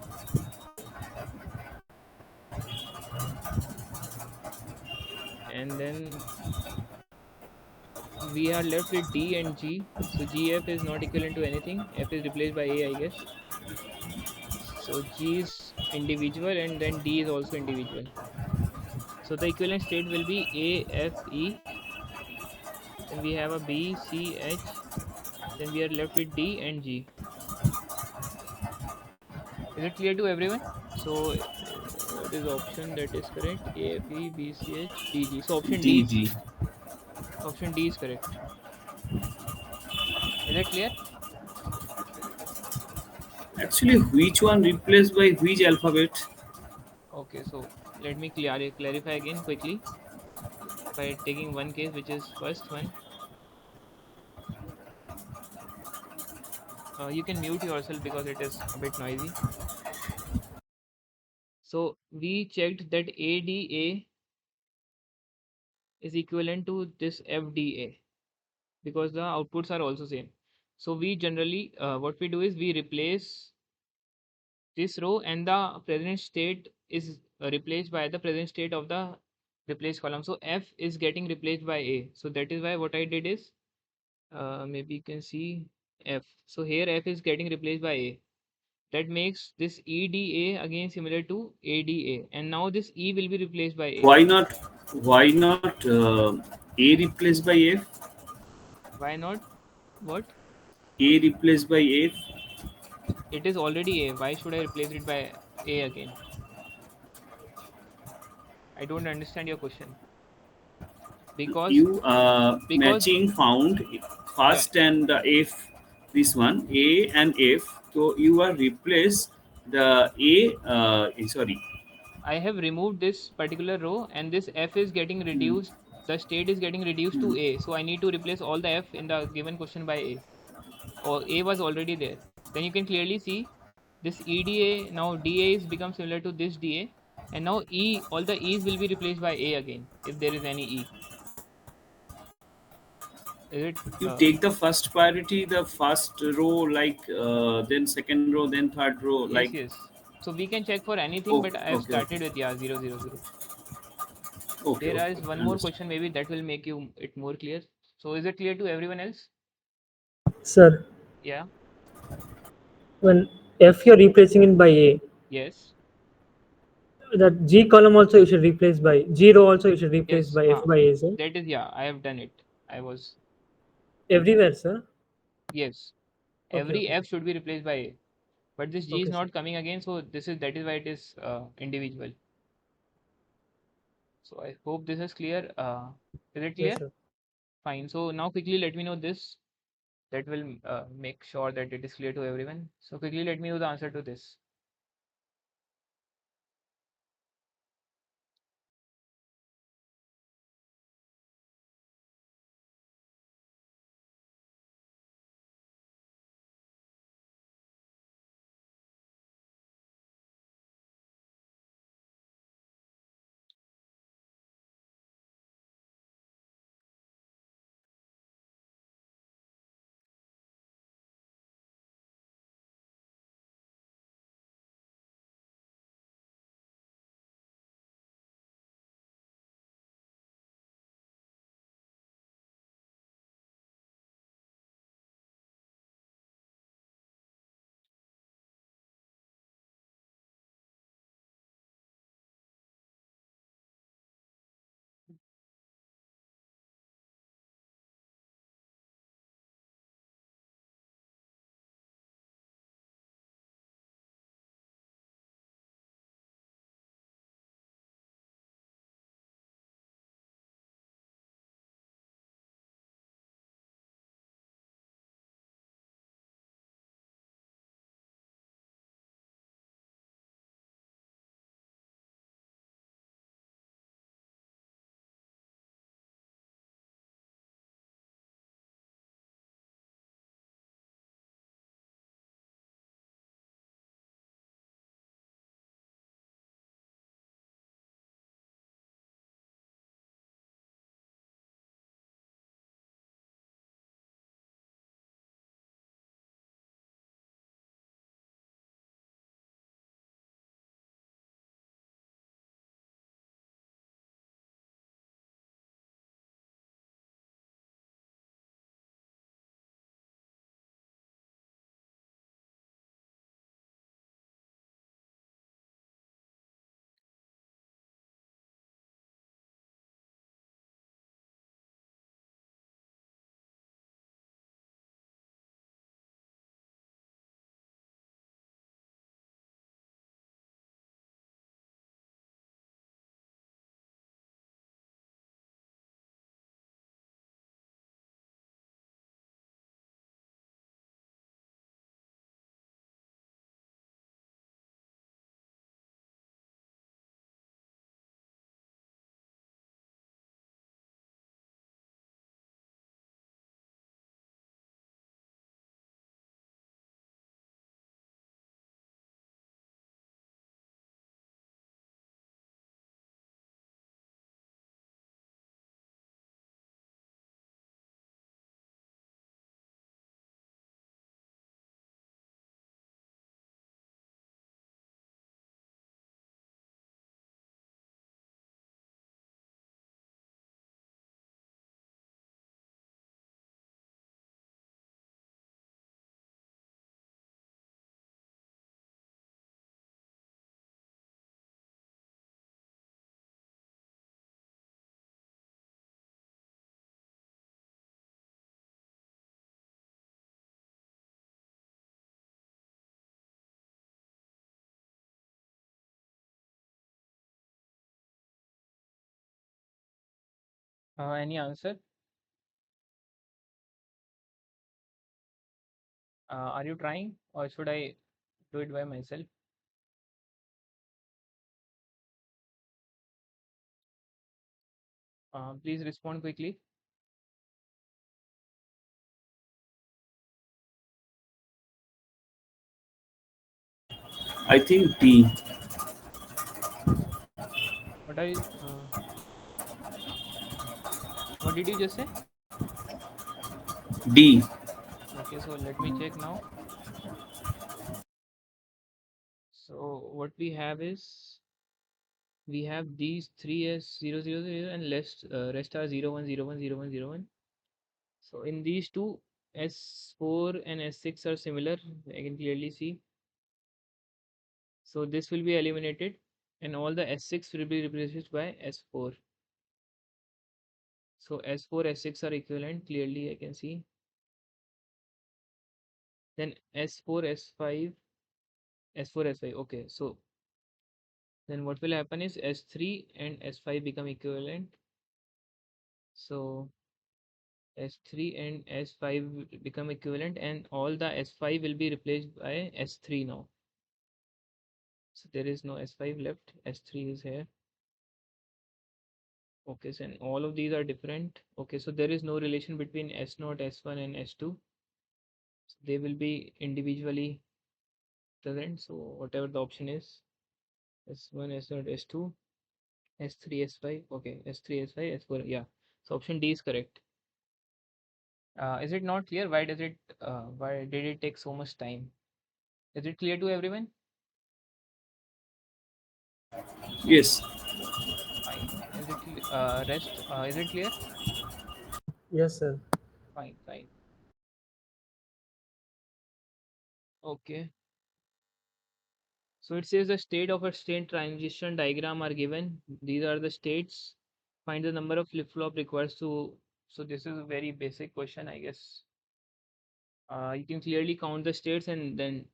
And then we are left with D and G. So GF is not equivalent to anything. F is replaced by A, I guess. So G is individual and then D is also individual. So the equivalent state will be A, F, E. Then we have a B, C, H. Then we are left with D and G. Is it clear to everyone? So what is option that is correct? A, F, E, B, C, H, D, G. So
D, G.
option D is correct. Is it clear?
Actually, which one replaced by which alphabet?
Okay, so let me clarify again quickly by taking one case, which is first one. You can mute yourself because it is a bit noisy. So we checked that ADA is equivalent to this FDA because the outputs are also same. So we generally what we do is we replace this row and the present state is replaced by the present state of the replaced column. So F is getting replaced by A. So that is why what I did is maybe you can see F. So here F is getting replaced by A. That makes this EDA again similar to ADA, and now this E will be replaced by A.
Why not? Why not A replaced by F?
Why not? What?
A replaced by F.
It is already A. Why should I replace it by A again? I don't understand your question. Because
You
because
matching found
yeah,
first and the F. This one A and F. So you are replace the A. Sorry.
I have removed this particular row and this F is getting
Hmm.
reduced. The state is getting reduced
Hmm.
to A. So I need to replace all the F in the given question by A. Or A was already there. Then you can clearly see this EDA, now DA is become similar to this DA. And now E, all the E's will be replaced by A again, if there is any E. Is it?
You take the first priority, the first row, like then second row, then third row,
Yes,
like.
yes. So we can check for anything, but
Okay,
I have
okay, okay,
started with yeah 000.
okay,
There
okay,
is one
okay.
more
Understand.
question, maybe that will make you it more clear. So is it clear to everyone else?
Sir,
Yeah.
when F you're replacing it by A,
Yes.
that G column also you should replace by G row also you should replace
Yes.
by F by A, sir.
That is yeah. I have done it. I was
Everywhere, sir.
yes.
Okay,
Every
okay,
F should be replaced by A. But this G is
okay, sir.
not coming again, so that is why it is individual. So I hope this is clear. Is it
Yes,
clear?
sir.
Fine. So now quickly let me know this. That will make sure that it is clear to everyone. So quickly let me know the answer to this. Any answer? Are you trying or should I do it by myself? Please respond quickly.
I think D.
What are you, what did you just say?
D.
Okay, so let me check now. So what we have is we have these three as 0, 0, 0 and rest are 0, 1, 0, 1, 0, 1, 0, 1. So in these two, S4 and S6 are similar. I can clearly see. So this will be eliminated and all the S6 will be replaced by S4. So S4, S6 are equivalent. Clearly I can see. Then S4, S5, S4, S5. Okay, so then what will happen is S3 and S5 become equivalent. So S3 and S5 become equivalent and all the S5 will be replaced by S3 now. So there is no S5 left, S3 is here. Okay, so and all of these are different. Okay, so there is no relation between S0, S1 and S2. So they will be individually present. So whatever the option is, S1, S0, S2, S3, S5. Okay, S3, S5, S4. Yeah. So option D is correct. Is it not clear? Why did it take so much time? Is it clear to everyone?
Yes.
Fine. Is it clear?
Yes, sir.
Fine, fine. Okay. So it says the state of a state transition diagram are given. These are the states. Find the number of flip-flop requires to. So this is a very basic question, I guess. You can clearly count the states and then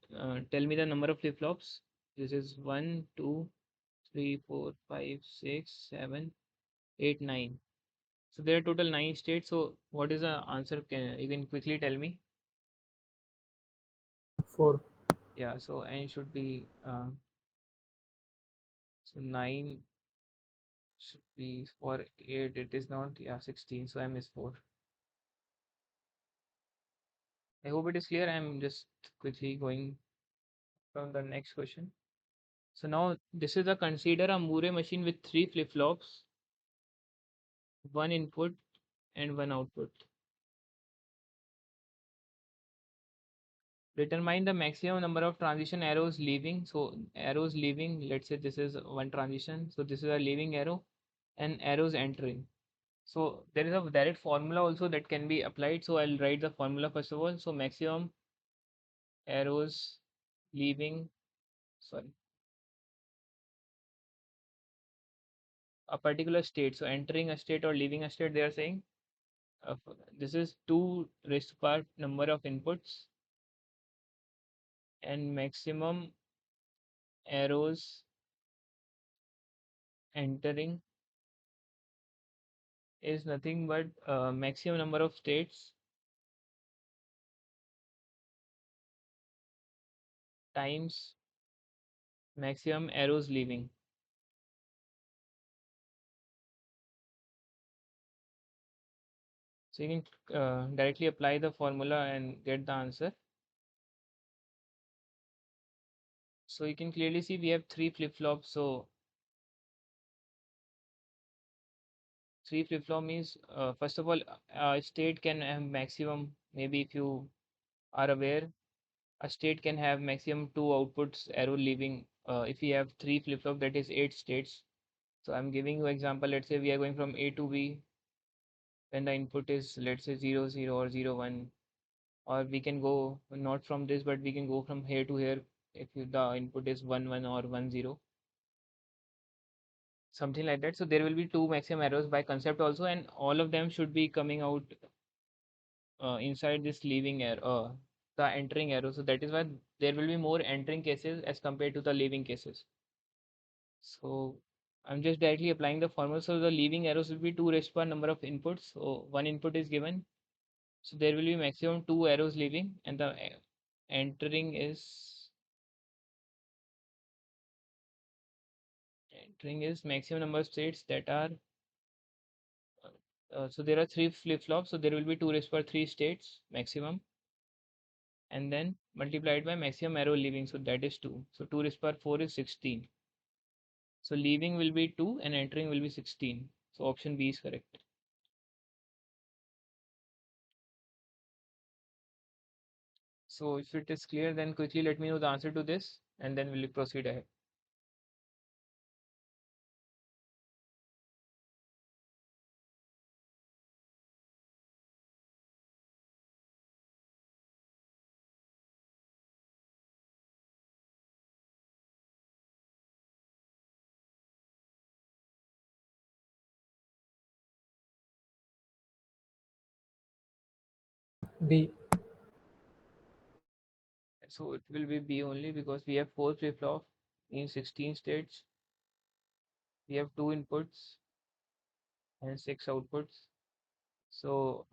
tell me the number of flip-flops. This is 1, 2, 3, 4, 5, 6, 7, 8, 9. So there are total 9 states. So what is the answer? You can quickly tell me.
4.
Yeah, so n should be so 9 should be for 8. It is not, yeah, 16. So m is 4. I hope it is clear. I'm just quickly going from the next question. So now this is a consider a Moore machine with 3 flip-flops, one input and one output. Determine the maximum number of transition arrows leaving. So arrows leaving, let's say this is one transition. So this is a leaving arrow and arrows entering. So there is a direct formula also that can be applied. So I'll write the formula first of all. So maximum arrows leaving, sorry, a particular state. So entering a state or leaving a state, they are saying this is 2 raised to power number of inputs and maximum arrows entering is nothing but maximum number of states times maximum arrows leaving. So you can directly apply the formula and get the answer. So you can clearly see we have 3 flip-flops. So 3 flip-flop means first of all a state can have maximum, maybe if you are aware, a state can have maximum 2 outputs arrow leaving. If we have 3 flip-flop, that is 8 states. So I'm giving you example. Let's say we are going from A to B when the input is, let's say, 0, 0 or 0, 1, or we can go not from this, but we can go from here to here if the input is 1, 1 or 1, 0, something like that. So there will be 2 maximum arrows by concept also, and all of them should be coming out inside this leaving arrow, the entering arrow. So that is why there will be more entering cases as compared to the leaving cases. So I'm just directly applying the formula. So the leaving arrows will be 2 raised per number of inputs. So one input is given. So there will be maximum 2 arrows leaving, and the entering is maximum number of states that are so there are 3 flip-flops, so there will be 2 raised per 3 states maximum, and then multiplied by maximum arrow leaving, so that is 2. So 2 raised per 4 is 16. So leaving will be 2 and entering will be 16. So option B is correct. So if it is clear, then quickly let me know the answer to this, and then we'll proceed ahead.
B.
So it will be B only because we have 4 flip-flop in 16 states. We have 2 inputs and 6 outputs. So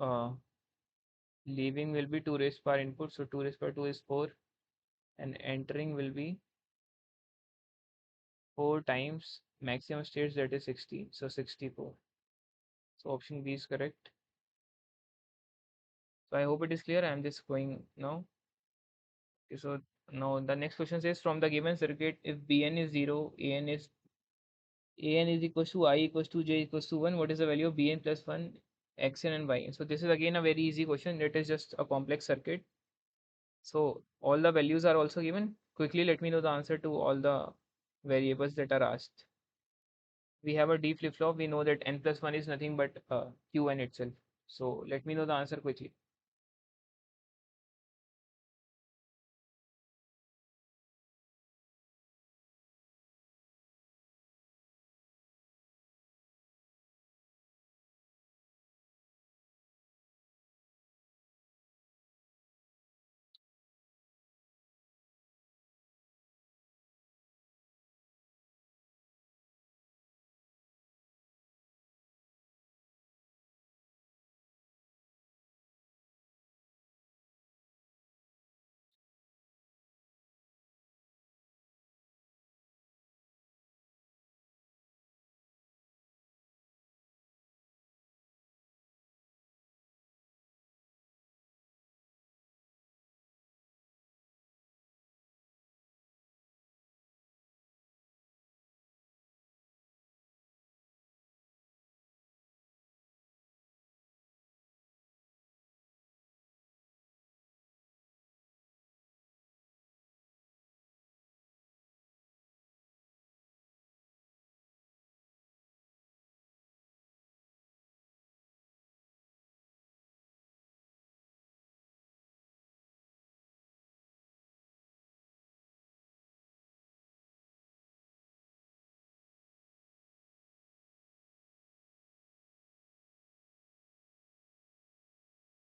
leaving will be 2 raised per input. So 2 raised per 2 is 4, and entering will be 4 times maximum states, that is 60. So 64. So option B is correct. So I hope it is clear. I am just going now. Okay, so now the next question says, from the given circuit, if Bn is 0, An is equals to I equals to J equals to 1, what is the value of Bn plus 1, Xn and Yn? So this is again a very easy question. It is just a complex circuit. So all the values are also given. Quickly let me know the answer to all the variables that are asked. We have a D flip-flop. We know that n plus 1 is nothing but Qn itself. So let me know the answer quickly.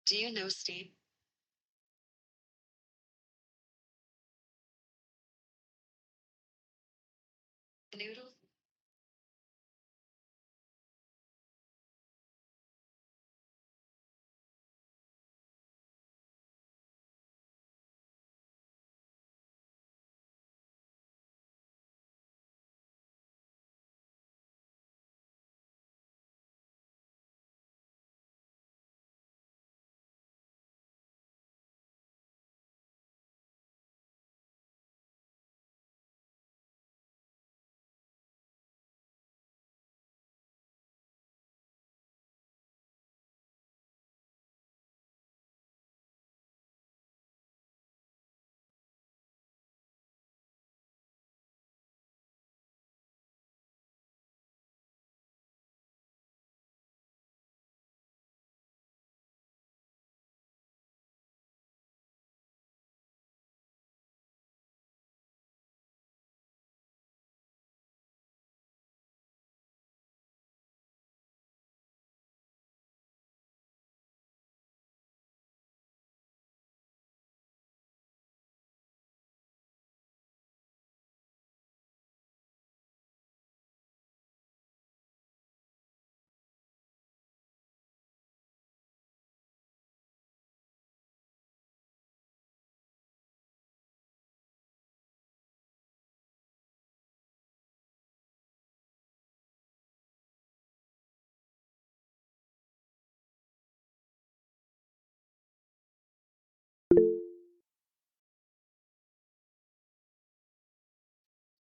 Do you know Steve? Noodles?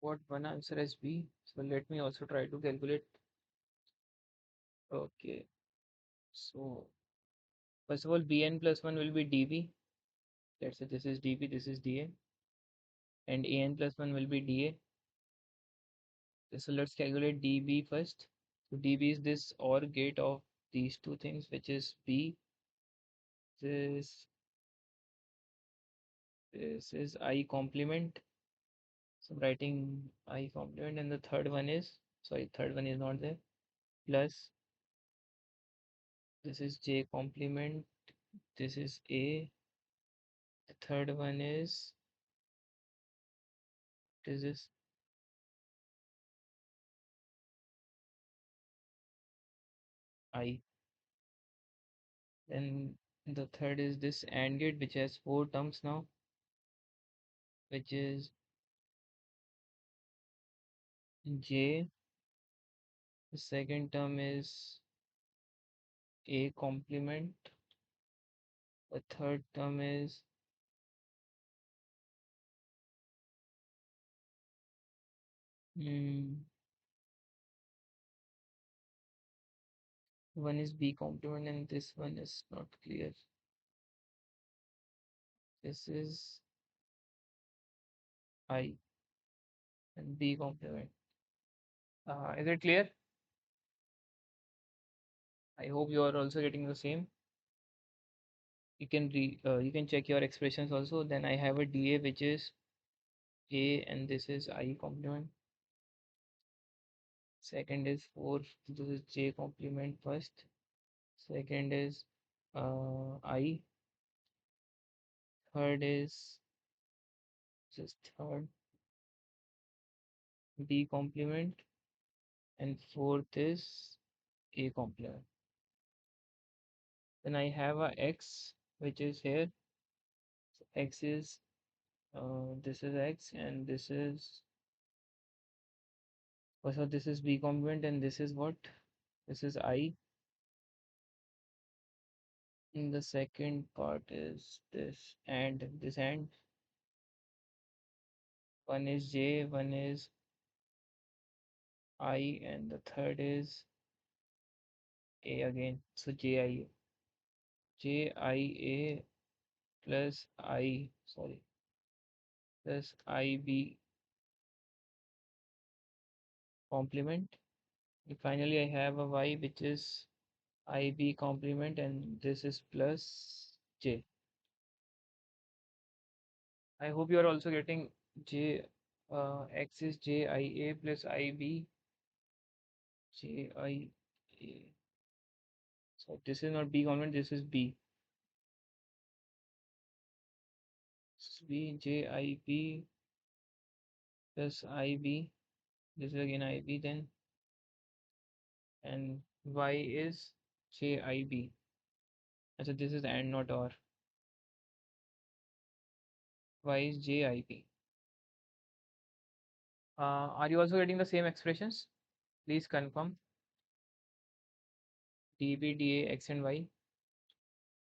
got one answer as B. So let me also try to calculate. Okay. So first of all, Bn plus 1 will be dB. Let's say this is dB, this is dA. And An plus 1 will be dA. So let's calculate dB first. So dB is this OR gate of these two things, which is B. This this is I complement. So I'm writing I complement, and the third one is, sorry, third one is not there. Plus this is J complement. This is A. The third one is, this is I. Then the third is this AND gate, which has four terms now, which is J. The second term is A complement. The third term is mm, one is B complement, and this one is not clear. This is I and B complement. Is it clear? I hope you are also getting the same. You can check your expressions also. Then I have a dA, which is A, and this is I complement. Second is 4, this is J complement first. Second is I. Third is just third B complement, and fourth is A complement. Then I have a X, which is here. So X is this is X, and this is, so this is B complement, and this is what? This is I. And the second part is this and one is J, one is I, and the third is A again. So JIA plus I, sorry, plus IB complement. And finally, I have a Y, which is IB complement, and this is plus J. I hope you are also getting J. X is JIA plus IB JIA. So this is not B complement, this is B. This is B, JIB plus IB. This is again IB then, and Y is JIB. And so this is AND not OR. Y is JIB. Are you also getting the same expressions? Please confirm. DB, DA, X and Y.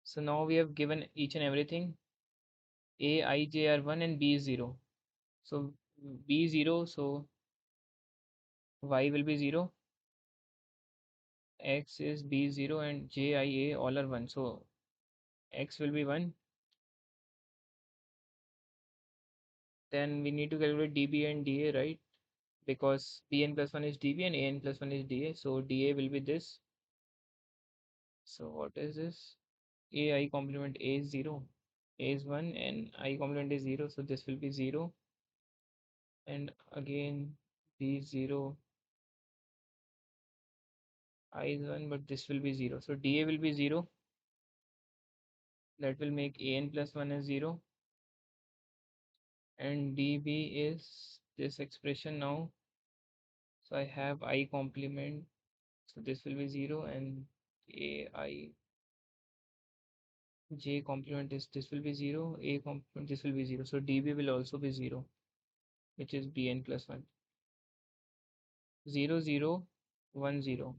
So now we have given each and everything. A, I, J are 1 and B is 0. So B is 0, so Y will be 0. X is B 0 and J, I, A all are 1. So X will be 1. Then we need to calculate DB and DA, right? Because Bn plus 1 is DB and An plus 1 is DA. So DA will be this. So what is this? AI complement A is 0. A is 1 and I complement is 0. So this will be 0. And again B is 0. I is 1, but this will be 0. So DA will be 0. That will make An plus 1 is 0. And DB is this expression now. So I have I complement. So this will be 0, and AI J complement is this will be 0. A complement this will be 0. So DB will also be 0, which is Bn plus 1. 0 0 1 0.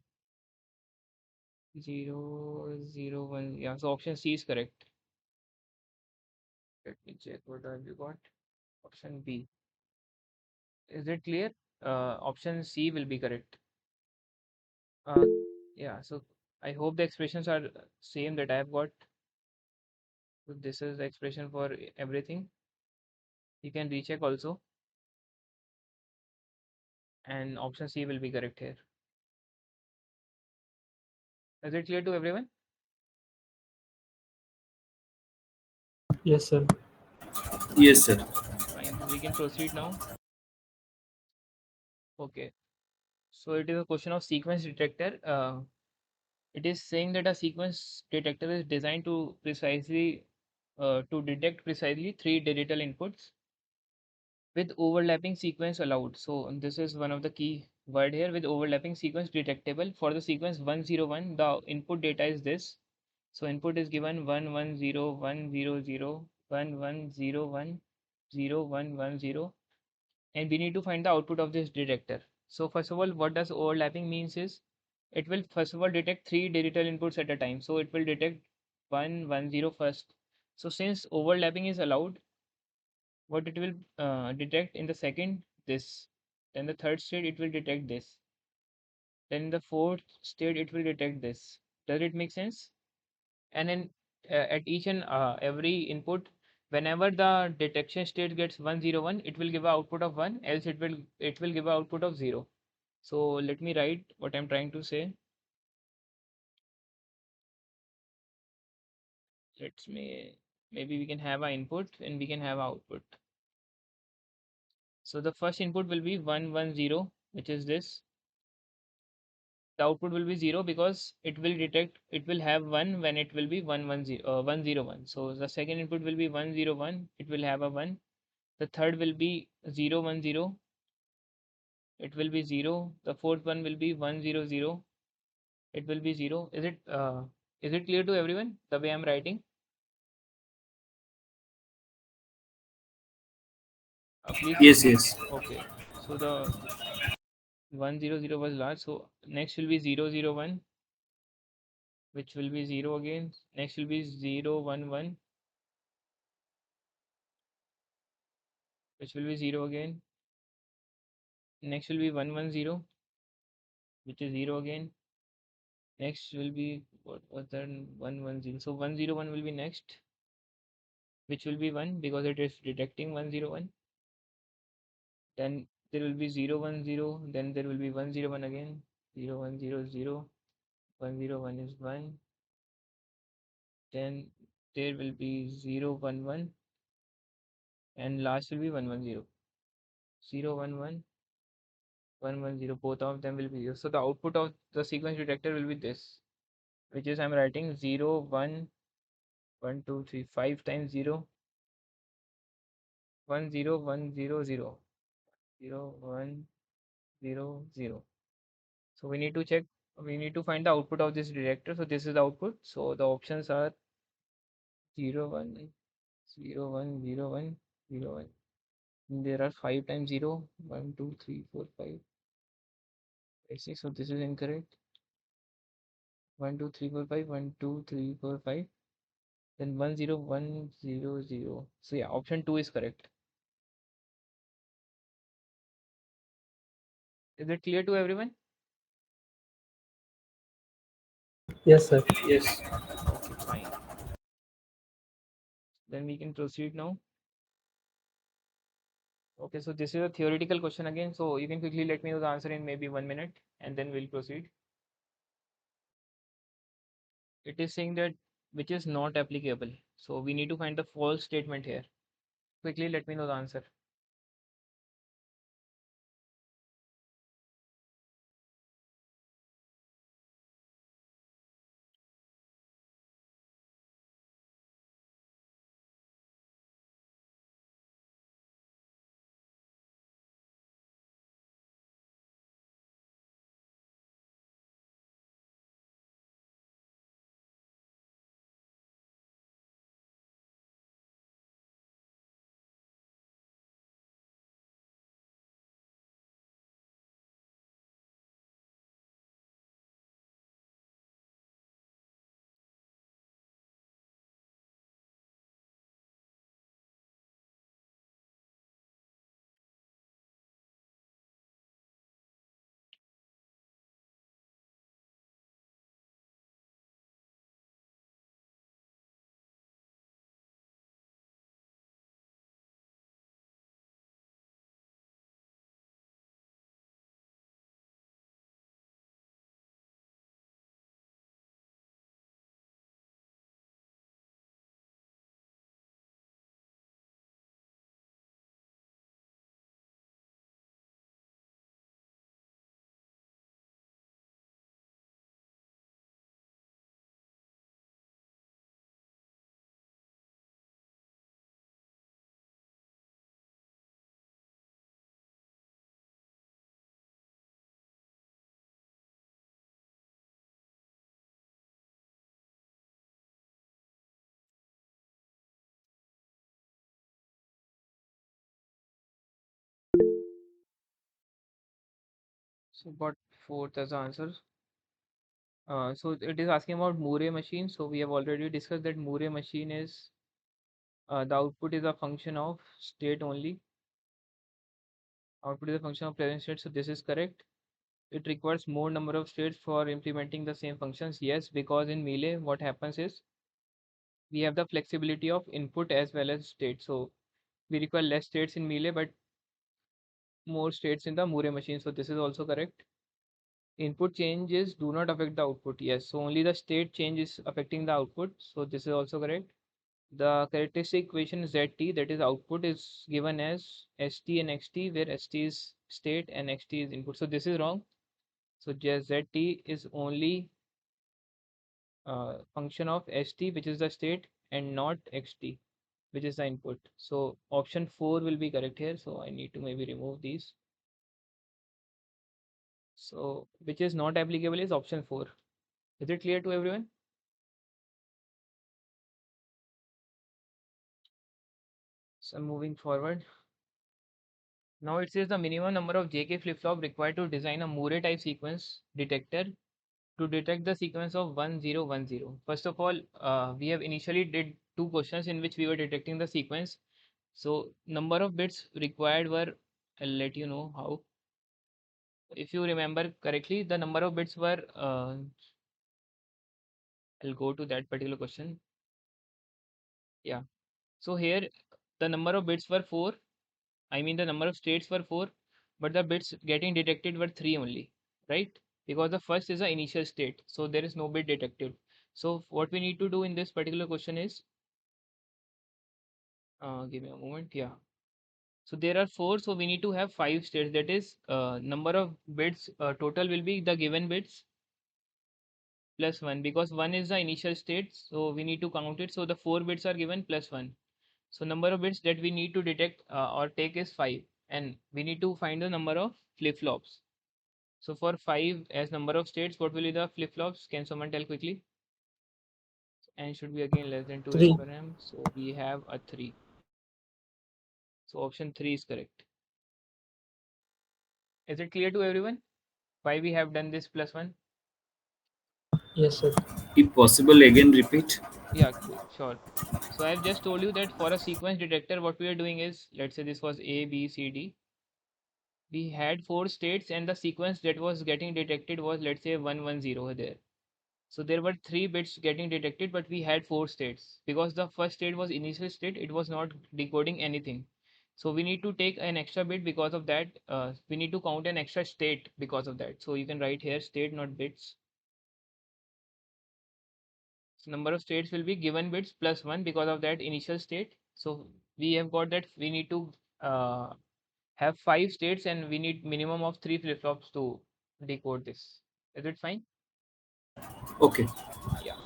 0 0 1. Yeah, so option C is correct. Let me check what have you got. Option B. Is it clear? Option C will be correct. Uh, yeah, so I hope the expressions are same that I have got. So this is the expression for everything. You can recheck also, and option C will be correct here. Is it clear to everyone?
Yes, sir.
Yes, sir.
Fine, so we can proceed now. Okay, so it is a question of sequence detector. It is saying that a sequence detector is designed to detect precisely three digital inputs with overlapping sequence allowed. So this is one of the key word here, with overlapping sequence detectable. For the sequence 101, the input data is this. So input is given 110 100 1101 0110, and we need to find the output of this detector. So first of all, what does overlapping means is it will first of all detect three digital inputs at a time. So it will detect 110 first. So since overlapping is allowed, what it will detect in the second, this, then the third state it will detect this, then in the fourth state it will detect this. Does it make sense? And then at each and every input, whenever the detection state gets 101, it will give an output of 1, else it will give an output of 0. So let me write what I'm trying to say. Let's me Maybe we can have an input and we can have output. So the first input will be 110, which is this. The output will be 0 because it will have 1 when it will be 101. So the second input will be 101, it will have a 1. The third will be 010, it will be 0. The fourth one will be 100, it will be 0. Is it clear to everyone the way I'm writing? Please
Yes,
indicate.
yes.
Okay, so the 100 was last, so next will be 001, which will be 0 again. Next will be 011, which will be 0 again. Next will be 110, which is 0 again. Next will be, what was that, 110. So 101 will be next, which will be 1 because it is detecting 101. Then there will be 010, then there will be 101 again, 0100, 101 is 1. Then there will be 011, and last will be 110. 011, 110, both of them will be 0. So the output of the sequence detector will be this, which is I'm writing 0 1 1 2 3 5 times 0 1 0 1 0 0 0 1 0 0. So we need to find the output of this detector. So this is the output. So the options are 0 1 0 1 0 1 0 1. There are 5 times 0 1 2 3 4 5 6. So this is incorrect. 1 2 3 4 5 1 2 3 4 5. Then 1 0 1 0 0. So yeah, option 2 is correct. Is it clear to everyone?
Yes, sir.
Yes.
Okay, fine. Then we can proceed now. Okay, so this is a theoretical question again. So you can quickly let me know the answer in maybe 1 minute, and then we'll proceed. It is saying that which is not applicable. So we need to find the false statement here. Quickly let me know the answer. So got fourth as the answer. So it is asking about Moore machine. So we have already discussed that Moore machine is the output is a function of state only. Output is a function of present state. So this is correct. It requires more number of states for implementing the same functions. Yes, because in Melee, what happens is we have the flexibility of input as well as state. So we require less states in Melee, but more states in the Moore machine. So this is also correct. Input changes do not affect the output. Yes, so only the state change is affecting the output. So this is also correct. The characteristic equation zt, that is output, is given as st and xt, where st is state and xt is input. So this is wrong. So just zt is only function of st, which is the state, and not xt, which is the input. So option 4 will be correct here. So I need to maybe remove these. So which is not applicable is option 4. Is it clear to everyone? So moving forward. Now it says the minimum number of JK flip-flop required to design a Moore type sequence detector to detect the sequence of 1010. First of all, we have initially did two questions in which we were detecting the sequence. So number of bits required were, I'll let you know how. If you remember correctly, the number of bits were, I'll go to that particular question. Yeah. So here the number of bits were 4. I mean the number of states were 4, but the bits getting detected were 3 only, right? Because the first is the initial state, so there is no bit detected. So what we need to do in this particular question is, give me a moment, yeah. So there are 4, so we need to have 5 states. That is, number of bits total will be the given bits plus 1, because 1 is the initial state, so we need to count it. So the 4 bits are given plus 1. So number of bits that we need to detect or take is 5, and we need to find the number of flip-flops. So for 5 as number of states, what will be the flip-flops? Can someone tell quickly? And should be again less than 2 as
3.
per m. So we have a 3. So option 3 is correct. Is it clear to everyone? Why we have done this plus 1?
Yes, sir.
If possible, again repeat.
Yeah, sure. So I've just told you that for a sequence detector, what we are doing is, let's say this was A, B, C, D. We had 4 states and the sequence that was getting detected was, let's say, 110 there. So there were 3 bits getting detected, but we had 4 states. Because the first state was initial state, it was not decoding anything. So we need to take an extra bit because of that. We need to count an extra state because of that. So you can write here state, not bits. So number of states will be given bits plus 1 because of that initial state. So we have got that we need to uh, have 5 states and we need minimum of 3 flip-flops to decode this. Is it fine?
Okay.
Yeah.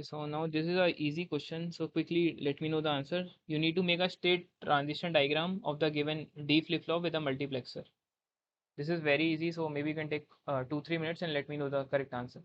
So now this is a easy question. So quickly let me know the answer. You need to make a state transition diagram of the given D flip-flop with a multiplexer. This is very easy. So maybe you can take 2-3 minutes and let me know the correct answer.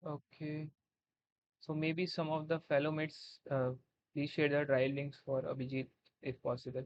Okay. So maybe some of the fellow mates, please share the trial links for Abhijit if possible.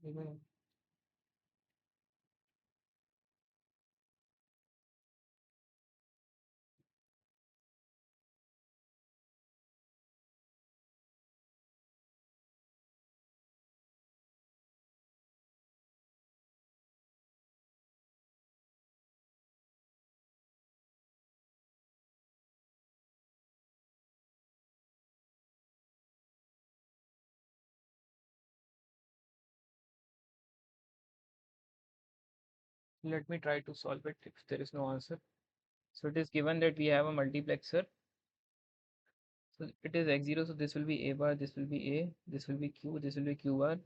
Mhm. Let me try to solve it if there is no answer. So it is given that we have a multiplexer. So it is x0, so this will be a bar, this will be a, this will be q, this will be q bar.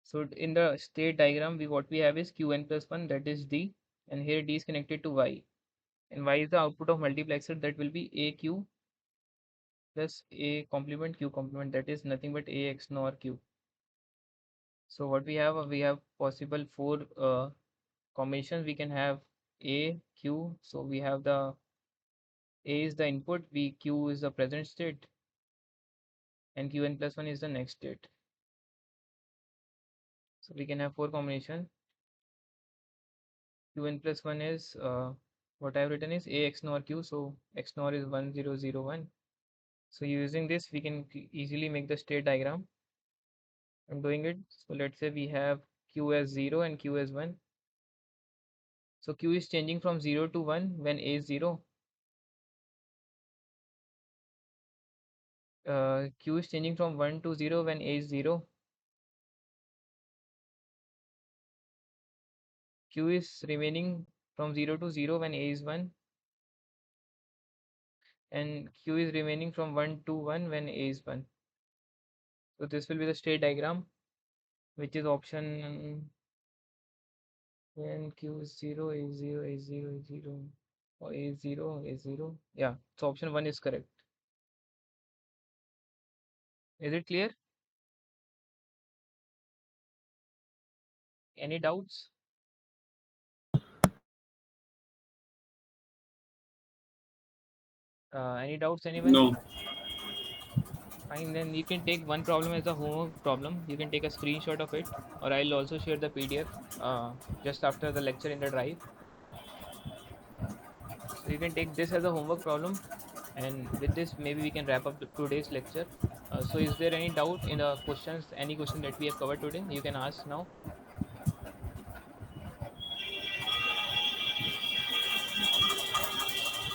So in the state diagram, what we have is qn plus 1, that is d, and here d is connected to y. And y is the output of multiplexer, that will be aq plus a complement q complement, that is nothing but a x nor q. So what we have possible four combinations. We can have a q. So we have the a is the input, b q is the present state, and qn plus 1 is the next state. So we can have four combination. Qn plus 1 is what I have written is a x nor q. So x nor is 1001. So using this we can easily make the state diagram. I'm doing it. So let's say we have q as 0 and q as 1. So q is changing from 0 to 1 when a is 0. Q is changing from 1 to 0 when a is 0. Q is remaining from 0 to 0 when a is 1. And Q is remaining from 1 to 1 when a is 1. So this will be the state diagram, which is option when Q is 0, A is 0, A is 0, A is 0. Or A0. Yeah, so option 1 is correct. Is it clear? Any doubts? Any doubts, anyone?
No.
Fine, then you can take one problem as a homework problem. You can take a screenshot of it, or I'll also share the PDF just after the lecture in the drive. So you can take this as a homework problem, and with this, maybe we can wrap up today's lecture. So is there any doubt in the questions, any question that we have covered today? You can ask now.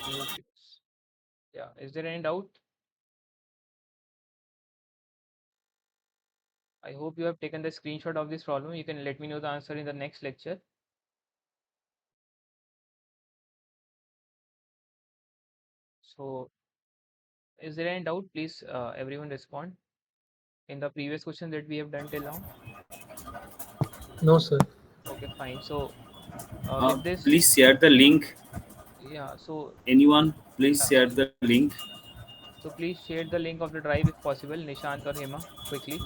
Okay. Yeah, is there any doubt? I hope you have taken the screenshot of this problem. You can let me know the answer in the next lecture. So, is there any doubt? Please, everyone respond in the previous question that we have done till now.
No, sir.
Okay, fine. So,
Uh,
with this,
please share the link.
yeah. So,
Anyone, please
yeah.
share the link.
So please share the link of the drive if possible, Nishant or Hema, quickly.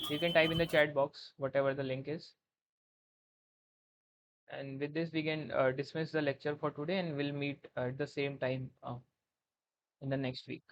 You can type in the chat box whatever the link is. And with this, we can dismiss the lecture for today, and we'll meet at the same time in the next week.